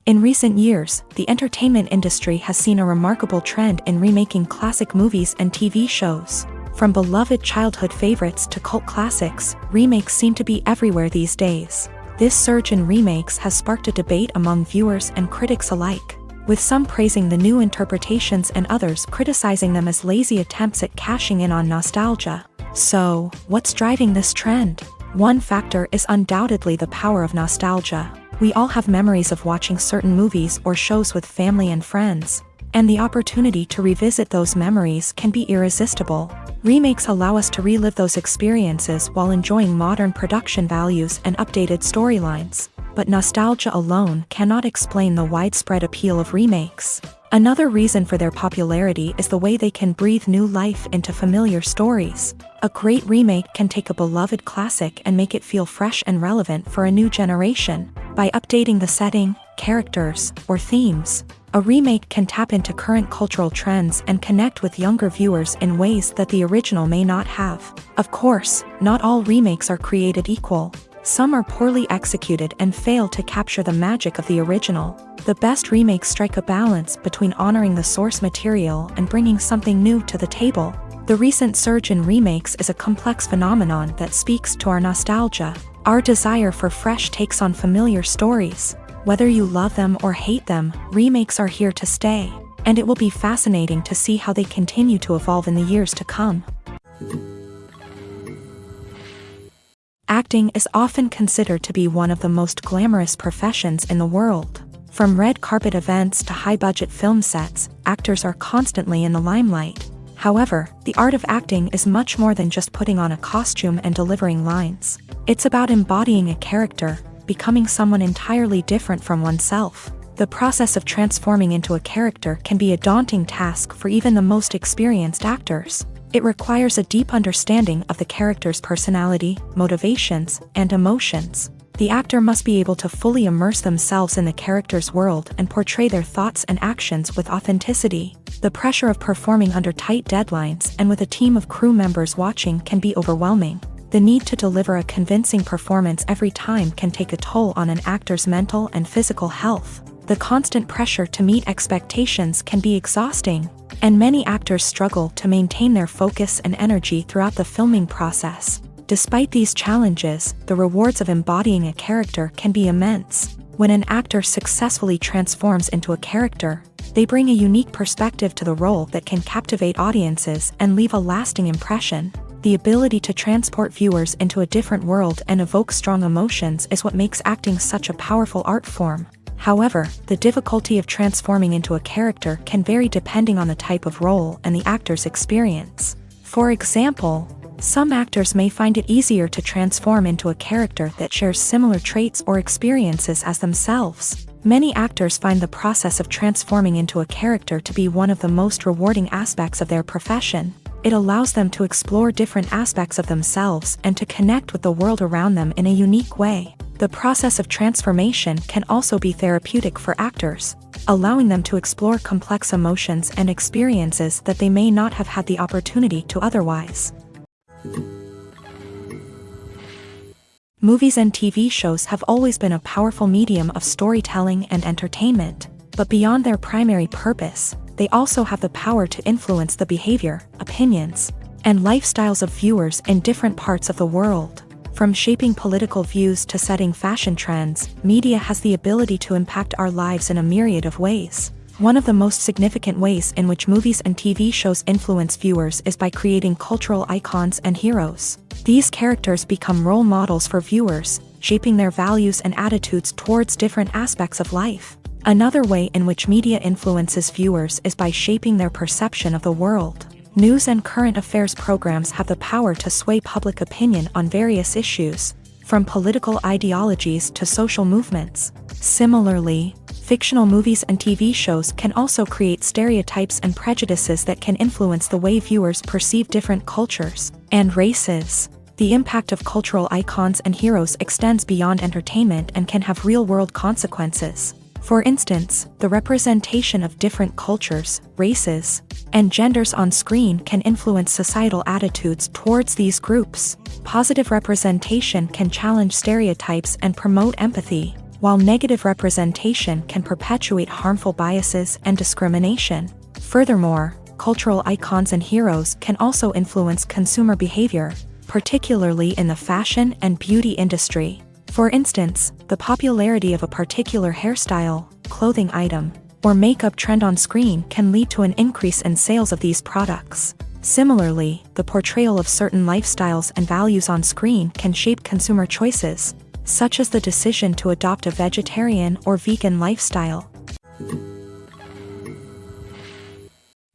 In recent years, the entertainment industry has seen a remarkable trend in remaking classic movies and TV shows. From beloved childhood favorites to cult classics, remakes seem to be everywhere these days. This surge in remakes has sparked a debate among viewers and critics alike. with some praising the new interpretations and others criticizing them as lazy attempts at cashing in on nostalgia. So, what's driving this trend? One factor is undoubtedly the power of nostalgia. We all have memories of watching certain movies or shows with family and friends, and the opportunity to revisit those memories can be irresistible. Remakes allow us to relive those experiences while enjoying modern production values and updated storylines. But nostalgia alone cannot explain the widespread appeal of remakes. Another reason for their popularity is the way they can breathe new life into familiar stories. A great remake can take a beloved classic and make it feel fresh and relevant for a new generation. By updating the setting, characters, or themes, a remake can tap into current cultural trends and connect with younger viewers in ways that the original may not have. Of course, not all remakes are created equal. Some are poorly executed and fail to capture the magic of the original. The best remakes strike a balance between honoring the source material and bringing something new to the table. The recent surge in remakes is a complex phenomenon that speaks to our nostalgia, our desire for fresh takes on familiar stories. Whether you love them or hate them, remakes are here to stay, and it will be fascinating to see how they continue to evolve in the years to come. Acting is often considered to be one of the most glamorous professions in the world. From red carpet events to high-budget film sets, actors are constantly in the limelight. However, the art of acting is much more than just putting on a costume and delivering lines. It's about embodying a character, becoming someone entirely different from oneself. The process of transforming into a character can be a daunting task for even the most experienced actors. It requires a deep understanding of the character's personality, motivations, and emotions. The actor must be able to fully immerse themselves in the character's world and portray their thoughts and actions with authenticity. The pressure of performing under tight deadlines and with a team of crew members watching can be overwhelming. The need to deliver a convincing performance every time can take a toll on an actor's mental and physical health. The constant pressure to meet expectations can be exhausting, and many actors struggle to maintain their focus and energy throughout the filming process. Despite these challenges, the rewards of embodying a character can be immense. When an actor successfully transforms into a character, they bring a unique perspective to the role that can captivate audiences and leave a lasting impression. The ability to transport viewers into a different world and evoke strong emotions is what makes acting such a powerful art form. However, the difficulty of transforming into a character can vary depending on the type of role and the actor's experience. For example, some actors may find it easier to transform into a character that shares similar traits or experiences as themselves. Many actors find the process of transforming into a character to be one of the most rewarding aspects of their profession. It allows them to explore different aspects of themselves and to connect with the world around them in a unique way. The process of transformation can also be therapeutic for actors, allowing them to explore complex emotions and experiences that they may not have had the opportunity to otherwise. Movies and TV shows have always been a powerful medium of storytelling and entertainment, but beyond their primary purpose, they also have the power to influence the behavior, opinions, and lifestyles of viewers in different parts of the world. From shaping political views to setting fashion trends, media has the ability to impact our lives in a myriad of ways. One of the most significant ways in which movies and TV shows influence viewers is by creating cultural icons and heroes. These characters become role models for viewers, shaping their values and attitudes towards different aspects of life. Another way in which media influences viewers is by shaping their perception of the world. News and current affairs programs have the power to sway public opinion on various issues, from political ideologies to social movements. Similarly, fictional movies and TV shows can also create stereotypes and prejudices that can influence the way viewers perceive different cultures and races. The impact of cultural icons and heroes extends beyond entertainment and can have real-world consequences. For instance, the representation of different cultures, races, and genders on screen can influence societal attitudes towards these groups. Positive representation can challenge stereotypes and promote empathy, while negative representation can perpetuate harmful biases and discrimination. Furthermore, cultural icons and heroes can also influence consumer behavior, particularly in the fashion and beauty industry. For instance, the popularity of a particular hairstyle, clothing item, or makeup trend on screen can lead to an increase in sales of these products. Similarly, the portrayal of certain lifestyles and values on screen can shape consumer choices, such as the decision to adopt a vegetarian or vegan lifestyle.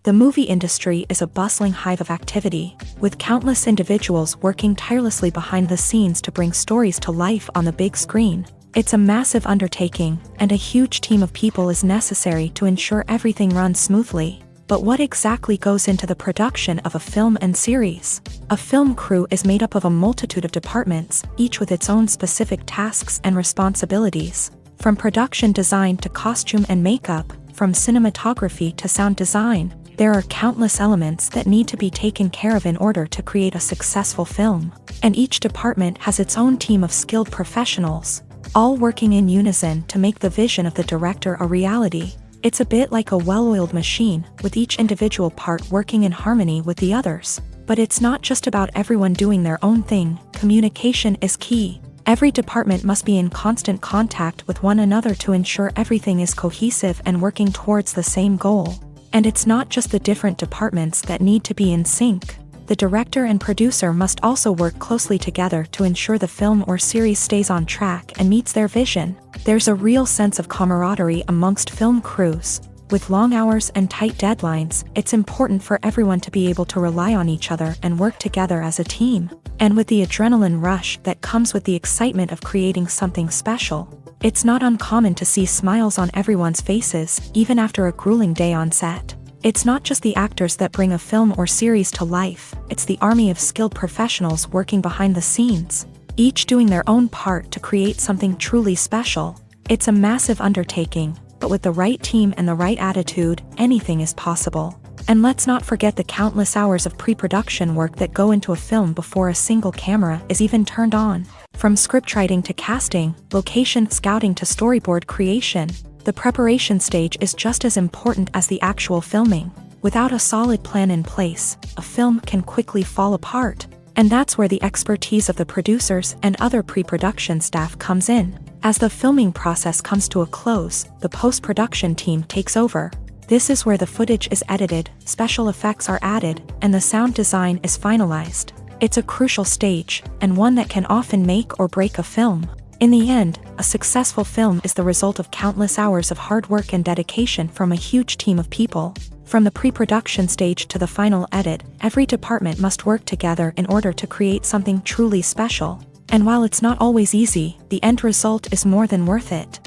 The movie industry is a bustling hive of activity, with countless individuals working tirelessly behind the scenes to bring stories to life on the big screen. It's a massive undertaking, and a huge team of people is necessary to ensure everything runs smoothly. But what exactly goes into the production of a film and series? A film crew is made up of a multitude of departments, each with its own specific tasks and responsibilities. From production design to costume and makeup, from cinematography to sound design, there are countless elements that need to be taken care of in order to create a successful film. And each department has its own team of skilled professionals, all working in unison to make the vision of the director a reality. It's a bit like a well-oiled machine, with each individual part working in harmony with the others. But it's not just about everyone doing their own thing. Communication is key. Every department must be in constant contact with one another to ensure everything is cohesive and working towards the same goal. And it's not just the different departments that need to be in sync. The director and producer must also work closely together to ensure the film or series stays on track and meets their vision. There's a real sense of camaraderie amongst film crews. With long hours and tight deadlines, it's important for everyone to be able to rely on each other and work together as a team. And with the adrenaline rush that comes with the excitement of creating something special, it's not uncommon to see smiles on everyone's faces, even after a grueling day on set. It's not just the actors that bring a film or series to life, it's the army of skilled professionals working behind the scenes, each doing their own part to create something truly special. It's a massive undertaking, but with the right team and the right attitude, anything is possible. And let's not forget the countless hours of pre-production work that go into a film before a single camera is even turned on. From scriptwriting to casting, location scouting to storyboard creation, the preparation stage is just as important as the actual filming. Without a solid plan in place, a film can quickly fall apart. And that's where the expertise of the producers and other pre-production staff comes in. As the filming process comes to a close, the post-production team takes over. This is where the footage is edited, special effects are added, and the sound design is finalized. It's a crucial stage, and one that can often make or break a film. In the end, a successful film is the result of countless hours of hard work and dedication from a huge team of people. From the pre-production stage to the final edit, every department must work together in order to create something truly special. And while it's not always easy, the end result is more than worth it.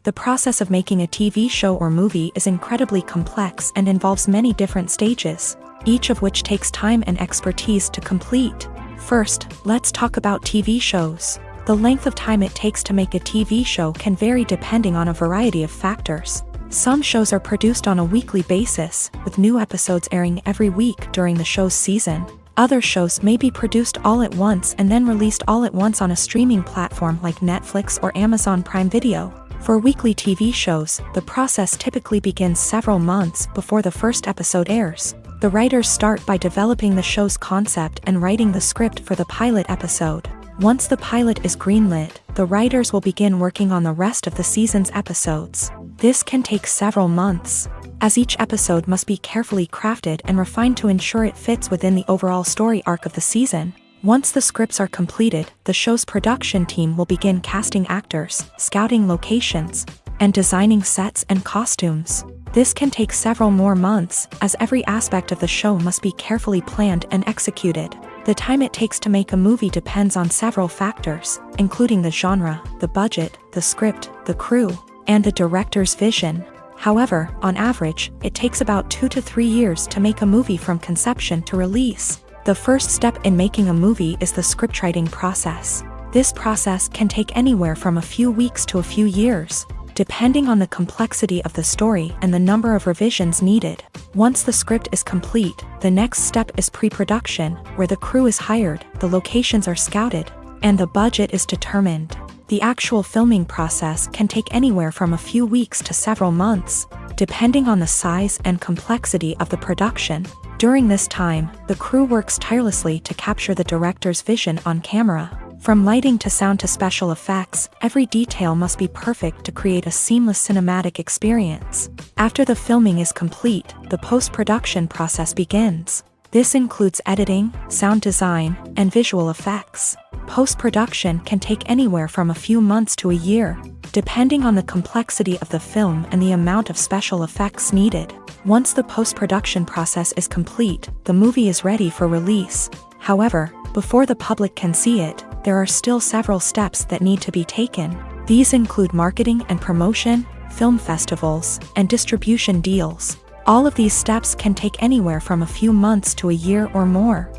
The process of making a TV show or movie is incredibly complex and involves many different stages, each of which takes time and expertise to complete. First, let's talk about TV shows. The length of time it takes to make a TV show can vary depending on a variety of factors. Some shows are produced on a weekly basis, with new episodes airing every week during the show's season. Other shows may be produced all at once and then released all at once on a streaming platform like Netflix or Amazon Prime Video. For weekly TV shows, the process typically begins several months before the first episode airs. The writers start by developing the show's concept and writing the script for the pilot episode. Once the pilot is greenlit, the writers will begin working on the rest of the season's episodes. This can take several months, as each episode must be carefully crafted and refined to ensure it fits within the overall story arc of the season. Once the scripts are completed, the show's production team will begin casting actors, scouting locations, and designing sets and costumes. This can take several more months, as every aspect of the show must be carefully planned and executed. The time it takes to make a movie depends on several factors, including the genre, the budget, the script, the crew, and the director's vision. However, on average, it takes about 2 to 3 years to make a movie from conception to release. The first step in making a movie is the scriptwriting process. This process can take anywhere from a few weeks to a few years, depending on the complexity of the story and the number of revisions needed. Once the script is complete, the next step is pre-production, where the crew is hired, the locations are scouted, and the budget is determined. The actual filming process can take anywhere from a few weeks to several months, depending on the size and complexity of the production. During this time, the crew works tirelessly to capture the director's vision on camera. From lighting to sound to special effects, every detail must be perfect to create a seamless cinematic experience. After the filming is complete, the post-production process begins. This includes editing, sound design, and visual effects. Post-production can take anywhere from a few months to a year, depending on the complexity of the film and the amount of special effects needed. Once the post-production process is complete, the movie is ready for release. However, before the public can see it, there are still several steps that need to be taken. These include marketing and promotion, film festivals, and distribution deals. All of these steps can take anywhere from a few months to a year or more.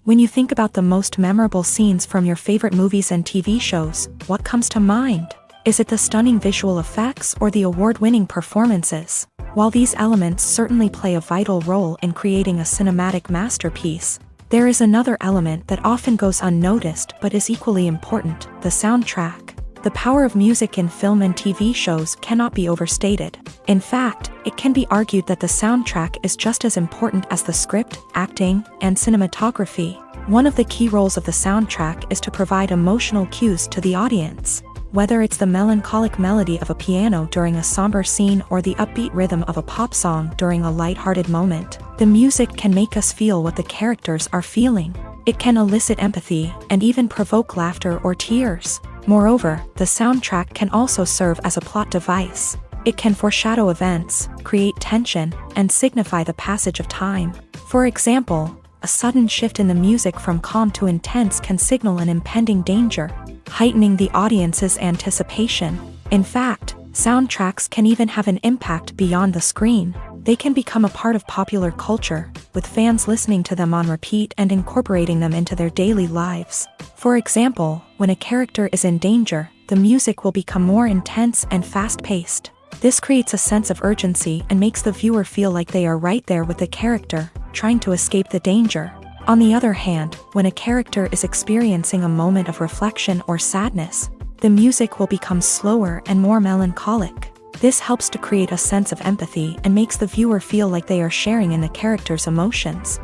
When you think about the most memorable scenes from your favorite movies and TV shows, what comes to mind? Is it the stunning visual effects or the award-winning performances? While these elements certainly play a vital role in creating a cinematic masterpiece, there is another element that often goes unnoticed but is equally important: the soundtrack. The power of music in film and TV shows cannot be overstated. In fact, it can be argued that the soundtrack is just as important as the script, acting, and cinematography. One of the key roles of the soundtrack is to provide emotional cues to the audience. Whether it's the melancholic melody of a piano during a somber scene or the upbeat rhythm of a pop song during a lighthearted moment, the music can make us feel what the characters are feeling. It can elicit empathy and even provoke laughter or tears. Moreover, the soundtrack can also serve as a plot device. It can foreshadow events, create tension, and signify the passage of time. For example, a sudden shift in the music from calm to intense can signal an impending danger, heightening the audience's anticipation. In fact, soundtracks can even have an impact beyond the screen. They can become a part of popular culture, with fans listening to them on repeat and incorporating them into their daily lives. For example, when a character is in danger, the music will become more intense and fast-paced. This creates a sense of urgency and makes the viewer feel like they are right there with the character, trying to escape the danger. On the other hand, when a character is experiencing a moment of reflection or sadness, the music will become slower and more melancholic. This helps to create a sense of empathy and makes the viewer feel like they are sharing in the character's emotions.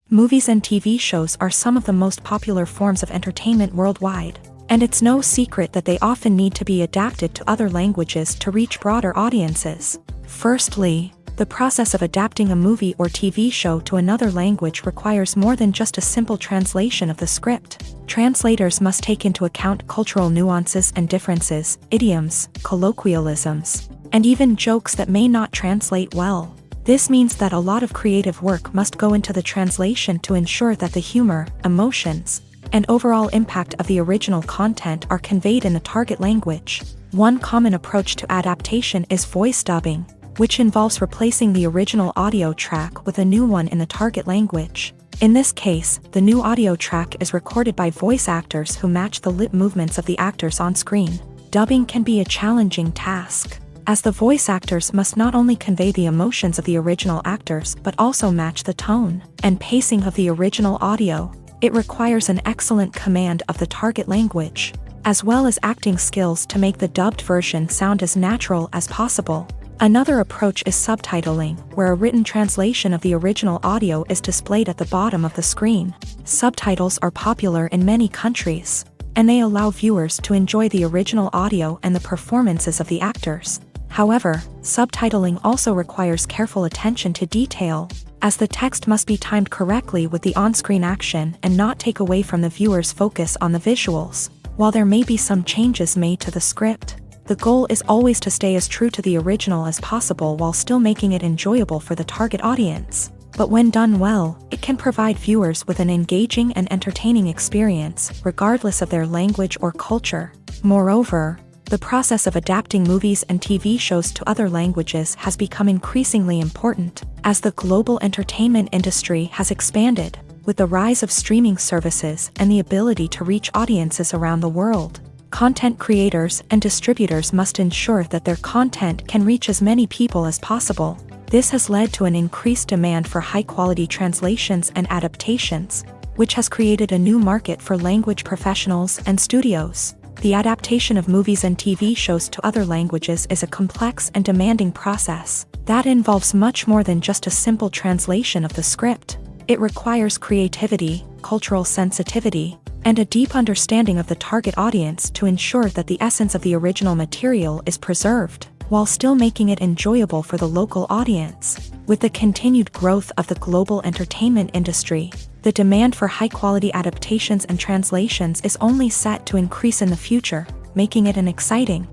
Movies and TV shows are some of the most popular forms of entertainment worldwide, and it's no secret that they often need to be adapted to other languages to reach broader audiences. Firstly, the process of adapting a movie or TV show to another language requires more than just a simple translation of the script. Translators must take into account cultural nuances and differences, idioms, colloquialisms, and even jokes that may not translate well. This means that a lot of creative work must go into the translation to ensure that the humor, emotions, and overall impact of the original content are conveyed in the target language. One common approach to adaptation is voice dubbing, which involves replacing the original audio track with a new one in the target language. In this case, the new audio track is recorded by voice actors who match the lip movements of the actors on screen. Dubbing can be a challenging task, as the voice actors must not only convey the emotions of the original actors but also match the tone and pacing of the original audio. It requires an excellent command of the target language, as well as acting skills to make the dubbed version sound as natural as possible. Another approach is subtitling, where a written translation of the original audio is displayed at the bottom of the screen. Subtitles are popular in many countries, and they allow viewers to enjoy the original audio and the performances of the actors. However, subtitling also requires careful attention to detail, as the text must be timed correctly with the on-screen action and not take away from the viewer's focus on the visuals. While there may be some changes made to the script, the goal is always to stay as true to the original as possible while still making it enjoyable for the target audience. But when done well, it can provide viewers with an engaging and entertaining experience, regardless of their language or culture. Moreover, the process of adapting movies and TV shows to other languages has become increasingly important, as the global entertainment industry has expanded, with the rise of streaming services and the ability to reach audiences around the world. Content creators and distributors must ensure that their content can reach as many people as possible. This has led to an increased demand for high-quality translations and adaptations, which has created a new market for language professionals and studios. The adaptation of movies and TV shows to other languages is a complex and demanding process That involves much more than just a simple translation of the script. It requires creativity, cultural sensitivity, and a deep understanding of the target audience to ensure that the essence of the original material is preserved, while still making it enjoyable for the local audience. With the continued growth of the global entertainment industry, the demand for high-quality adaptations and translations is only set to increase in the future, making it an exciting.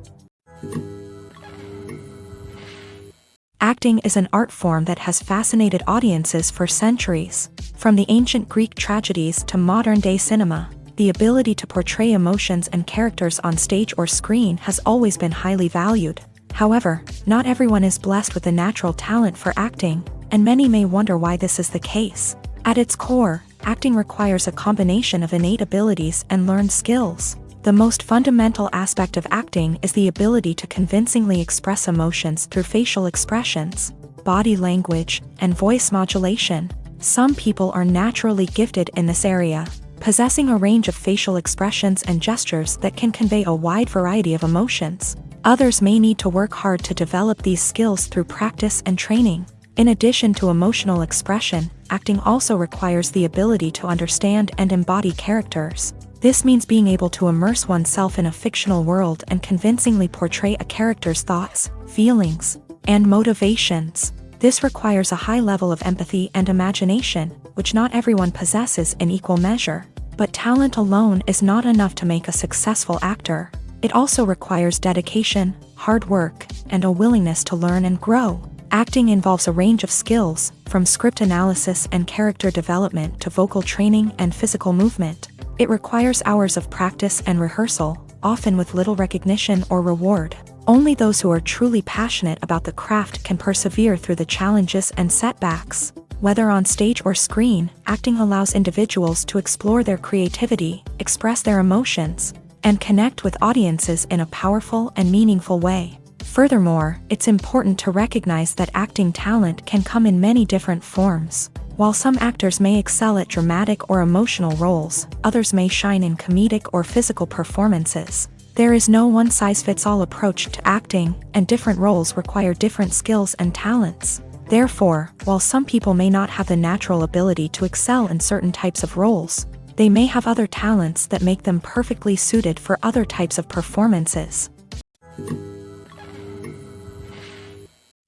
Acting is an art form that has fascinated audiences for centuries. From the ancient Greek tragedies to modern-day cinema, the ability to portray emotions and characters on stage or screen has always been highly valued. However, not everyone is blessed with a natural talent for acting, and many may wonder why this is the case. At its core, acting requires a combination of innate abilities and learned skills. The most fundamental aspect of acting is the ability to convincingly express emotions through facial expressions, body language, and voice modulation. Some people are naturally gifted in this area, possessing a range of facial expressions and gestures that can convey a wide variety of emotions. Others may need to work hard to develop these skills through practice and training. In addition to emotional expression, acting also requires the ability to understand and embody characters. This means being able to immerse oneself in a fictional world and convincingly portray a character's thoughts, feelings, and motivations. This requires a high level of empathy and imagination, which not everyone possesses in equal measure. But talent alone is not enough to make a successful actor. It also requires dedication, hard work, and a willingness to learn and grow. Acting involves a range of skills, from script analysis and character development to vocal training and physical movement. It requires hours of practice and rehearsal, often with little recognition or reward. Only those who are truly passionate about the craft can persevere through the challenges and setbacks. Whether on stage or screen, acting allows individuals to explore their creativity, express their emotions, and connect with audiences in a powerful and meaningful way. Furthermore, it's important to recognize that acting talent can come in many different forms. While some actors may excel at dramatic or emotional roles, others may shine in comedic or physical performances. There is no one-size-fits-all approach to acting, and different roles require different skills and talents. Therefore, while some people may not have the natural ability to excel in certain types of roles, they may have other talents that make them perfectly suited for other types of performances.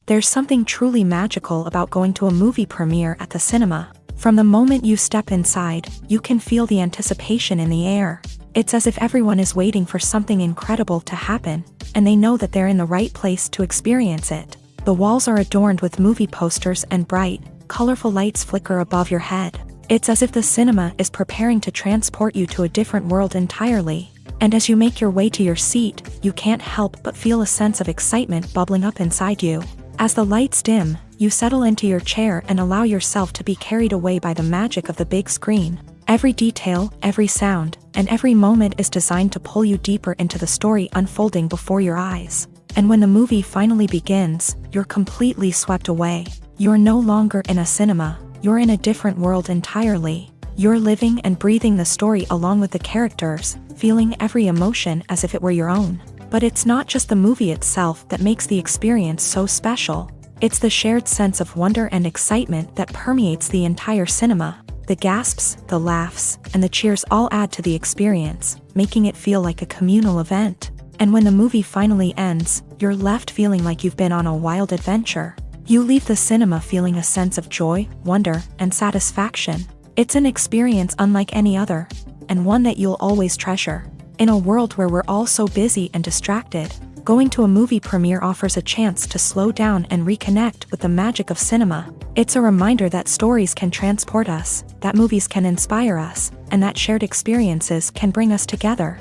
There's something truly magical about going to a movie premiere at the cinema. From the moment you step inside, you can feel the anticipation in the air. It's as if everyone is waiting for something incredible to happen, and they know that they're in the right place to experience it. The walls are adorned with movie posters and bright, colorful lights flicker above your head. It's as if the cinema is preparing to transport you to a different world entirely. And as you make your way to your seat, you can't help but feel a sense of excitement bubbling up inside you. As the lights dim, you settle into your chair and allow yourself to be carried away by the magic of the big screen. Every detail, every sound, and every moment is designed to pull you deeper into the story unfolding before your eyes. And when the movie finally begins, you're completely swept away. You're no longer in a cinema, you're in a different world entirely. You're living and breathing the story along with the characters, feeling every emotion as if it were your own. But it's not just the movie itself that makes the experience so special. It's the shared sense of wonder and excitement that permeates the entire cinema. The gasps, the laughs, and the cheers all add to the experience, making it feel like a communal event. And when the movie finally ends, you're left feeling like you've been on a wild adventure. You leave the cinema feeling a sense of joy, wonder, and satisfaction. It's an experience unlike any other, and one that you'll always treasure. In a world where we're all so busy and distracted, going to a movie premiere offers a chance to slow down and reconnect with the magic of cinema. It's a reminder that stories can transport us, that movies can inspire us, and that shared experiences can bring us together.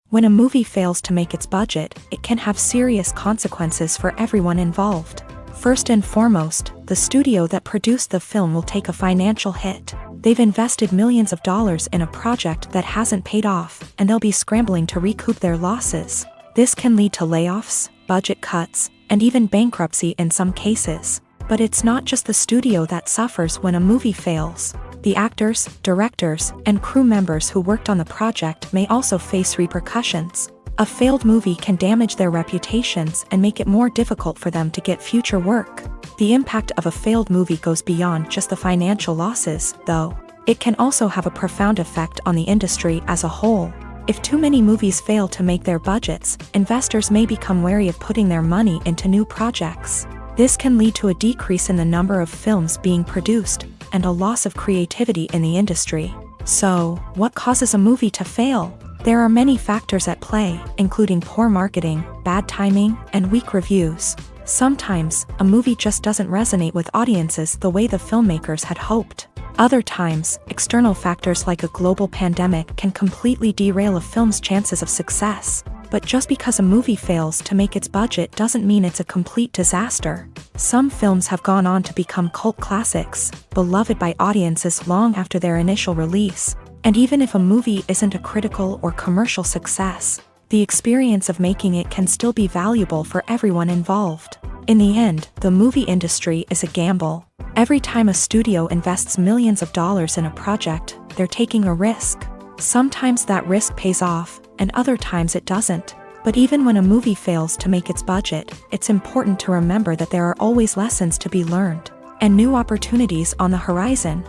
When a movie fails to make its budget, it can have serious consequences for everyone involved. First and foremost, the studio that produced the film will take a financial hit. They've invested millions of dollars in a project that hasn't paid off, and they'll be scrambling to recoup their losses. This can lead to layoffs, budget cuts, and even bankruptcy in some cases. But it's not just the studio that suffers when a movie fails. The actors, directors, and crew members who worked on the project may also face repercussions. A failed movie can damage their reputations and make it more difficult for them to get future work. The impact of a failed movie goes beyond just the financial losses, though. It can also have a profound effect on the industry as a whole. If too many movies fail to make their budgets, investors may become wary of putting their money into new projects. This can lead to a decrease in the number of films being produced, and a loss of creativity in the industry. So, what causes a movie to fail? There are many factors at play, including poor marketing, bad timing, and weak reviews. Sometimes, a movie just doesn't resonate with audiences the way the filmmakers had hoped. Other times, external factors like a global pandemic can completely derail a film's chances of success. But just because a movie fails to make its budget doesn't mean it's a complete disaster. Some films have gone on to become cult classics, beloved by audiences long after their initial release. And even if a movie isn't a critical or commercial success, the experience of making it can still be valuable for everyone involved. In the end, the movie industry is a gamble. Every time a studio invests millions of dollars in a project, they're taking a risk. Sometimes that risk pays off, and other times it doesn't. But even when a movie fails to make its budget, it's important to remember that there are always lessons to be learned, and new opportunities on the horizon.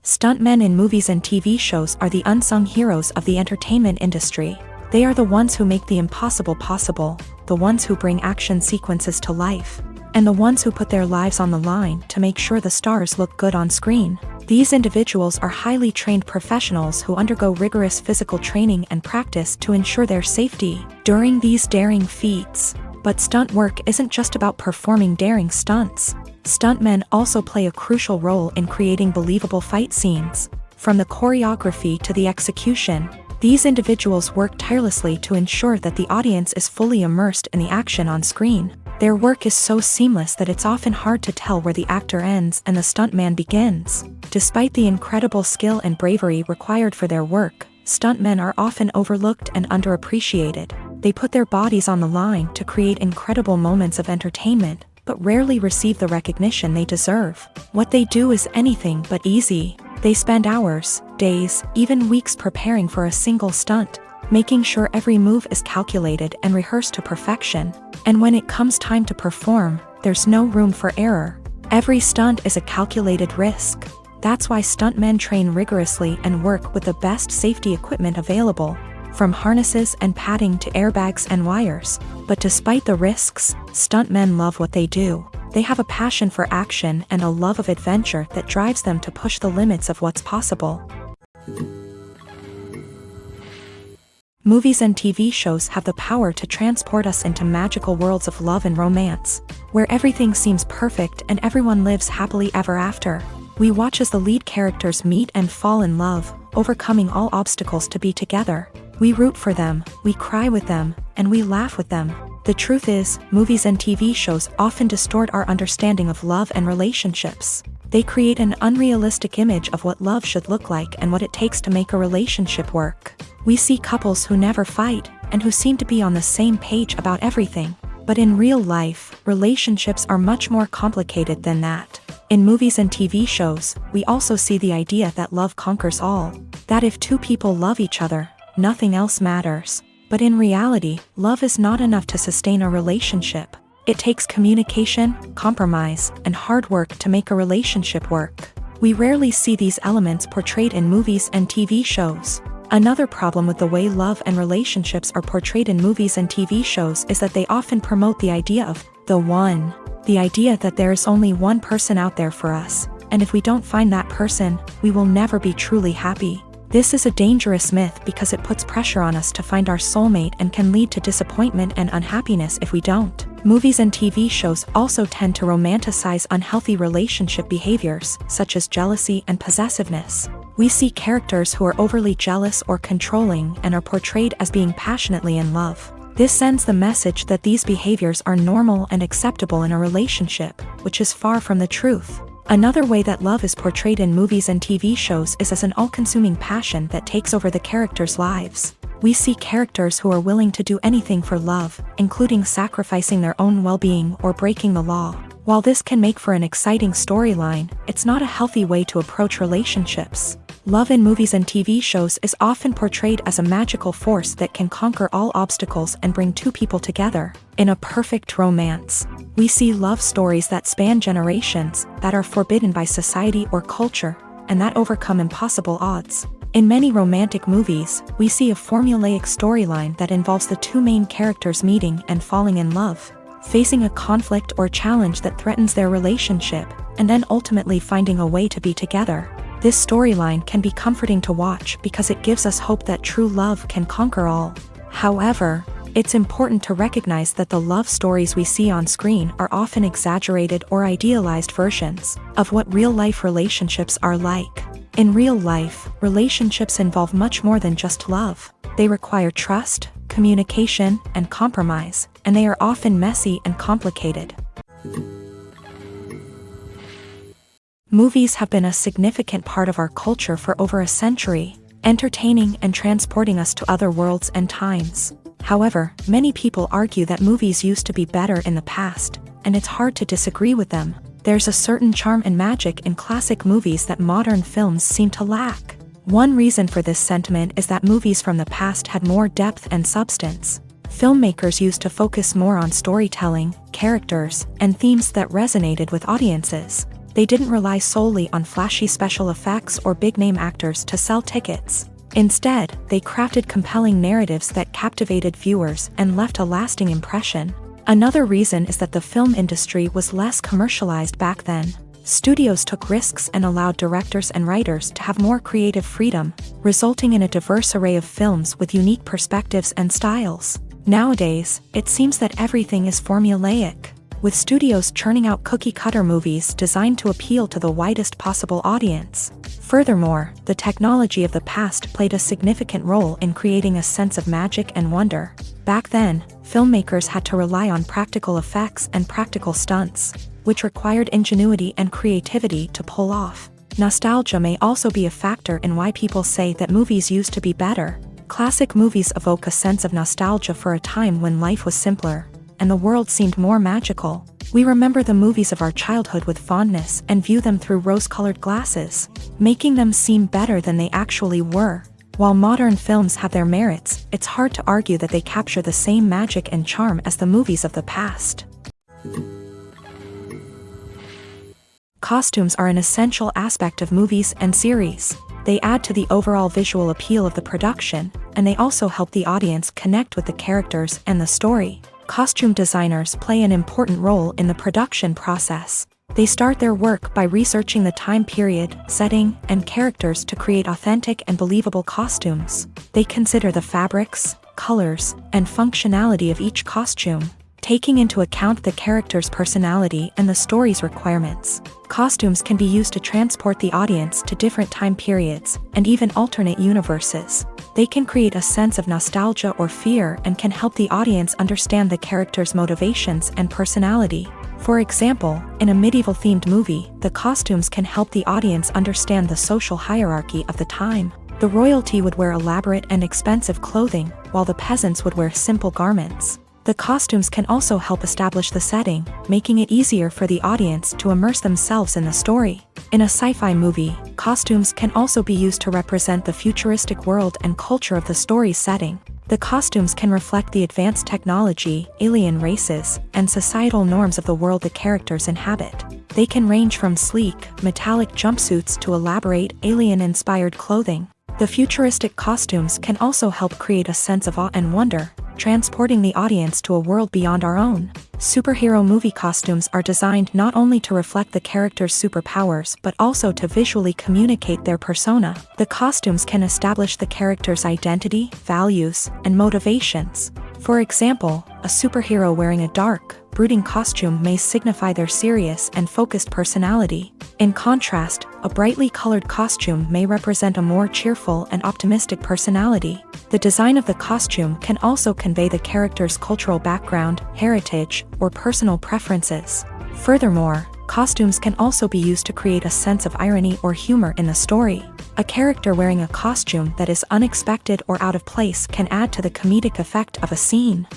Stuntmen in movies and TV shows are the unsung heroes of the entertainment industry. They are the ones who make the impossible possible, the ones who bring action sequences to life, and the ones who put their lives on the line to make sure the stars look good on screen. These individuals are highly trained professionals who undergo rigorous physical training and practice to ensure their safety during these daring feats. But stunt work isn't just about performing daring stunts. Stuntmen also play a crucial role in creating believable fight scenes. From the choreography to the execution, these individuals work tirelessly to ensure that the audience is fully immersed in the action on screen. Their work is so seamless that it's often hard to tell where the actor ends and the stuntman begins. Despite the incredible skill and bravery required for their work, stuntmen are often overlooked and underappreciated. They put their bodies on the line to create incredible moments of entertainment, but rarely receive the recognition they deserve. What they do is anything but easy. They spend hours, days, even weeks preparing for a single stunt, making sure every move is calculated and rehearsed to perfection. And when it comes time to perform, there's no room for error. Every stunt is a calculated risk. That's why stuntmen train rigorously and work with the best safety equipment available, from harnesses and padding to airbags and wires. But despite the risks, stuntmen love what they do. They have a passion for action and a love of adventure that drives them to push the limits of what's possible. Movies and TV shows have the power to transport us into magical worlds of love and romance, where everything seems perfect and everyone lives happily ever after. We watch as the lead characters meet and fall in love, overcoming all obstacles to be together. We root for them, we cry with them, and we laugh with them. The truth is, movies and TV shows often distort our understanding of love and relationships. They create an unrealistic image of what love should look like and what it takes to make a relationship work. We see couples who never fight, and who seem to be on the same page about everything. But in real life, relationships are much more complicated than that. In movies and TV shows, we also see the idea that love conquers all. That if two people love each other, nothing else matters. But in reality, love is not enough to sustain a relationship. It takes communication, compromise, and hard work to make a relationship work. We rarely see these elements portrayed in movies and TV shows. Another problem with the way love and relationships are portrayed in movies and TV shows is that they often promote the idea of the one. The idea that there is only one person out there for us, and if we don't find that person, we will never be truly happy. This is a dangerous myth because it puts pressure on us to find our soulmate and can lead to disappointment and unhappiness if we don't. Movies and TV shows also tend to romanticize unhealthy relationship behaviors, such as jealousy and possessiveness. We see characters who are overly jealous or controlling and are portrayed as being passionately in love. This sends the message that these behaviors are normal and acceptable in a relationship, which is far from the truth. Another way that love is portrayed in movies and TV shows is as an all-consuming passion that takes over the characters' lives. We see characters who are willing to do anything for love, including sacrificing their own well-being or breaking the law. While this can make for an exciting storyline, it's not a healthy way to approach relationships. Love in movies and TV shows is often portrayed as a magical force that can conquer all obstacles and bring two people together. In a perfect romance, we see love stories that span generations, that are forbidden by society or culture, and that overcome impossible odds. In many romantic movies, we see a formulaic storyline that involves the two main characters meeting and falling in love, facing a conflict or challenge that threatens their relationship, and then ultimately finding a way to be together. This storyline can be comforting to watch because it gives us hope that true love can conquer all. However, it's important to recognize that the love stories we see on screen are often exaggerated or idealized versions of what real-life relationships are like. In real life, relationships involve much more than just love. They require trust, communication, and compromise, and they are often messy and complicated. Movies have been a significant part of our culture for over a century, entertaining and transporting us to other worlds and times. However, many people argue that movies used to be better in the past, and it's hard to disagree with them. There's a certain charm and magic in classic movies that modern films seem to lack. One reason for this sentiment is that movies from the past had more depth and substance. Filmmakers used to focus more on storytelling, characters, and themes that resonated with audiences. They didn't rely solely on flashy special effects or big-name actors to sell tickets. Instead, they crafted compelling narratives that captivated viewers and left a lasting impression. Another reason is that the film industry was less commercialized back then. Studios took risks and allowed directors and writers to have more creative freedom, resulting in a diverse array of films with unique perspectives and styles. Nowadays, it seems that everything is formulaic, with studios churning out cookie-cutter movies designed to appeal to the widest possible audience. Furthermore, the technology of the past played a significant role in creating a sense of magic and wonder. Back then, filmmakers had to rely on practical effects and practical stunts, which required ingenuity and creativity to pull off. Nostalgia may also be a factor in why people say that movies used to be better. Classic movies evoke a sense of nostalgia for a time when life was simpler, and the world seemed more magical. We remember the movies of our childhood with fondness and view them through rose-colored glasses, making them seem better than they actually were. While modern films have their merits, it's hard to argue that they capture the same magic and charm as the movies of the past. Costumes are an essential aspect of movies and series. They add to the overall visual appeal of the production, and they also help the audience connect with the characters and the story. Costume designers play an important role in the production process. They start their work by researching the time period, setting, and characters to create authentic and believable costumes. They consider the fabrics, colors, and functionality of each costume, taking into account the character's personality and the story's requirements. Costumes can be used to transport the audience to different time periods and even alternate universes. They can create a sense of nostalgia or fear and can help the audience understand the character's motivations and personality. For example, in a medieval-themed movie, the costumes can help the audience understand the social hierarchy of the time. The royalty would wear elaborate and expensive clothing, while the peasants would wear simple garments. The costumes can also help establish the setting, making it easier for the audience to immerse themselves in the story. In a sci-fi movie, costumes can also be used to represent the futuristic world and culture of the story's setting. The costumes can reflect the advanced technology, alien races, and societal norms of the world the characters inhabit. They can range from sleek, metallic jumpsuits to elaborate, alien-inspired clothing. The futuristic costumes can also help create a sense of awe and wonder, transporting the audience to a world beyond our own. Superhero movie costumes are designed not only to reflect the character's superpowers but also to visually communicate their persona. The costumes can establish the character's identity, values, and motivations. For example, a superhero wearing a dark, brooding costume may signify their serious and focused personality. In contrast, a brightly colored costume may represent a more cheerful and optimistic personality. The design of the costume can also convey the character's cultural background, heritage, or personal preferences. Furthermore, costumes can also be used to create a sense of irony or humor in the story. A character wearing a costume that is unexpected or out of place can add to the comedic effect of a scene.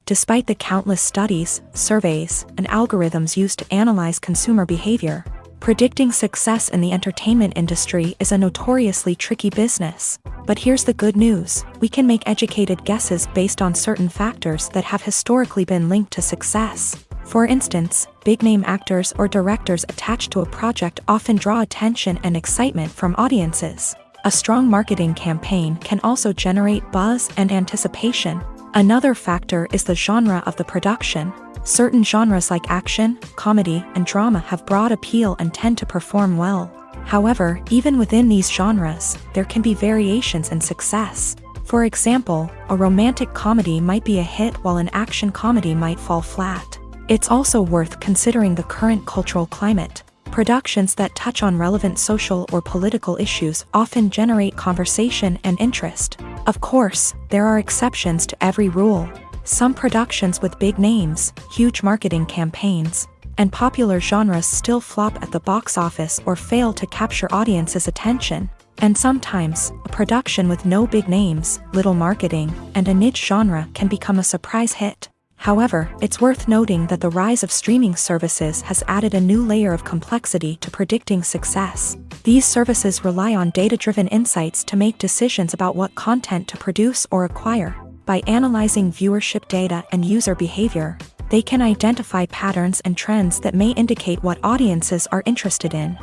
Despite the countless studies, surveys, and algorithms used to analyze consumer behavior, predicting success in the entertainment industry is a notoriously tricky business. But here's the good news: we can make educated guesses based on certain factors that have historically been linked to success. For instance, big-name actors or directors attached to a project often draw attention and excitement from audiences. A strong marketing campaign can also generate buzz and anticipation. Another factor is the genre of the production. Certain genres like action, comedy, and drama have broad appeal and tend to perform well. However, even within these genres, there can be variations in success. For example, a romantic comedy might be a hit while an action comedy might fall flat. It's also worth considering the current cultural climate. Productions that touch on relevant social or political issues often generate conversation and interest. Of course, there are exceptions to every rule. Some productions with big names, huge marketing campaigns, and popular genres still flop at the box office or fail to capture audiences' attention. And sometimes, a production with no big names, little marketing, and a niche genre can become a surprise hit. However, it's worth noting that the rise of streaming services has added a new layer of complexity to predicting success. These services rely on data-driven insights to make decisions about what content to produce or acquire. By analyzing viewership data and user behavior, they can identify patterns and trends that may indicate what audiences are interested in.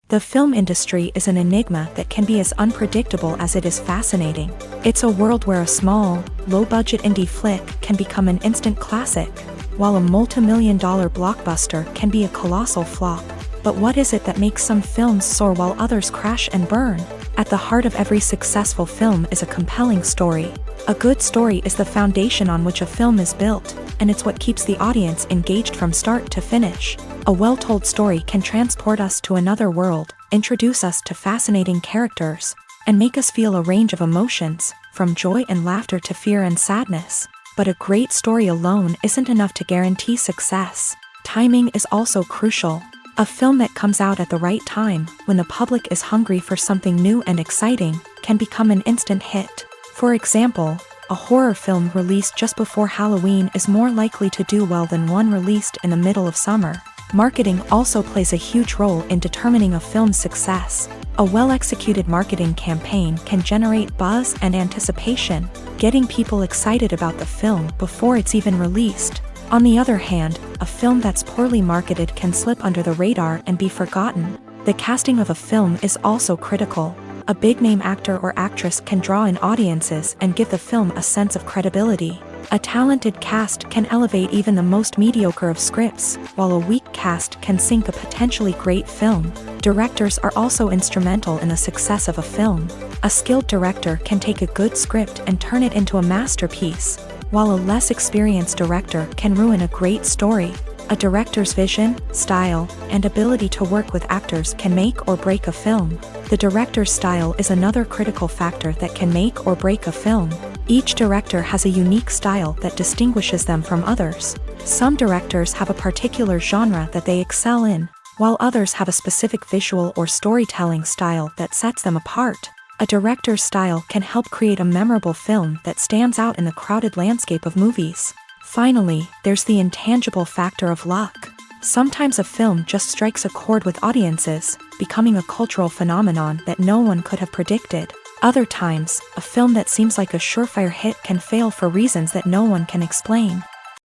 The film industry is an enigma that can be as unpredictable as it is fascinating. It's a world where a small, low-budget indie flick can become an instant classic, while a multi-million-dollar blockbuster can be a colossal flop. But what is it that makes some films soar while others crash and burn? At the heart of every successful film is a compelling story. A good story is the foundation on which a film is built, and it's what keeps the audience engaged from start to finish. A well-told story can transport us to another world, introduce us to fascinating characters, and make us feel a range of emotions, from joy and laughter to fear and sadness. But a great story alone isn't enough to guarantee success. Timing is also crucial. A film that comes out at the right time, when the public is hungry for something new and exciting, can become an instant hit. For example, a horror film released just before Halloween is more likely to do well than one released in the middle of summer. Marketing also plays a huge role in determining a film's success. A well-executed marketing campaign can generate buzz and anticipation, getting people excited about the film before it's even released. On the other hand, a film that's poorly marketed can slip under the radar and be forgotten. The casting of a film is also critical. A big-name actor or actress can draw in audiences and give the film a sense of credibility. A talented cast can elevate even the most mediocre of scripts, while a weak cast can sink a potentially great film. Directors are also instrumental in the success of a film. A skilled director can take a good script and turn it into a masterpiece, while a less experienced director can ruin a great story. A director's vision, style, and ability to work with actors can make or break a film. The director's style is another critical factor that can make or break a film. Each director has a unique style that distinguishes them from others. Some directors have a particular genre that they excel in, while others have a specific visual or storytelling style that sets them apart. A director's style can help create a memorable film that stands out in the crowded landscape of movies. Finally, there's the intangible factor of luck. Sometimes a film just strikes a chord with audiences, becoming a cultural phenomenon that no one could have predicted. Other times, a film that seems like a surefire hit can fail for reasons that no one can explain.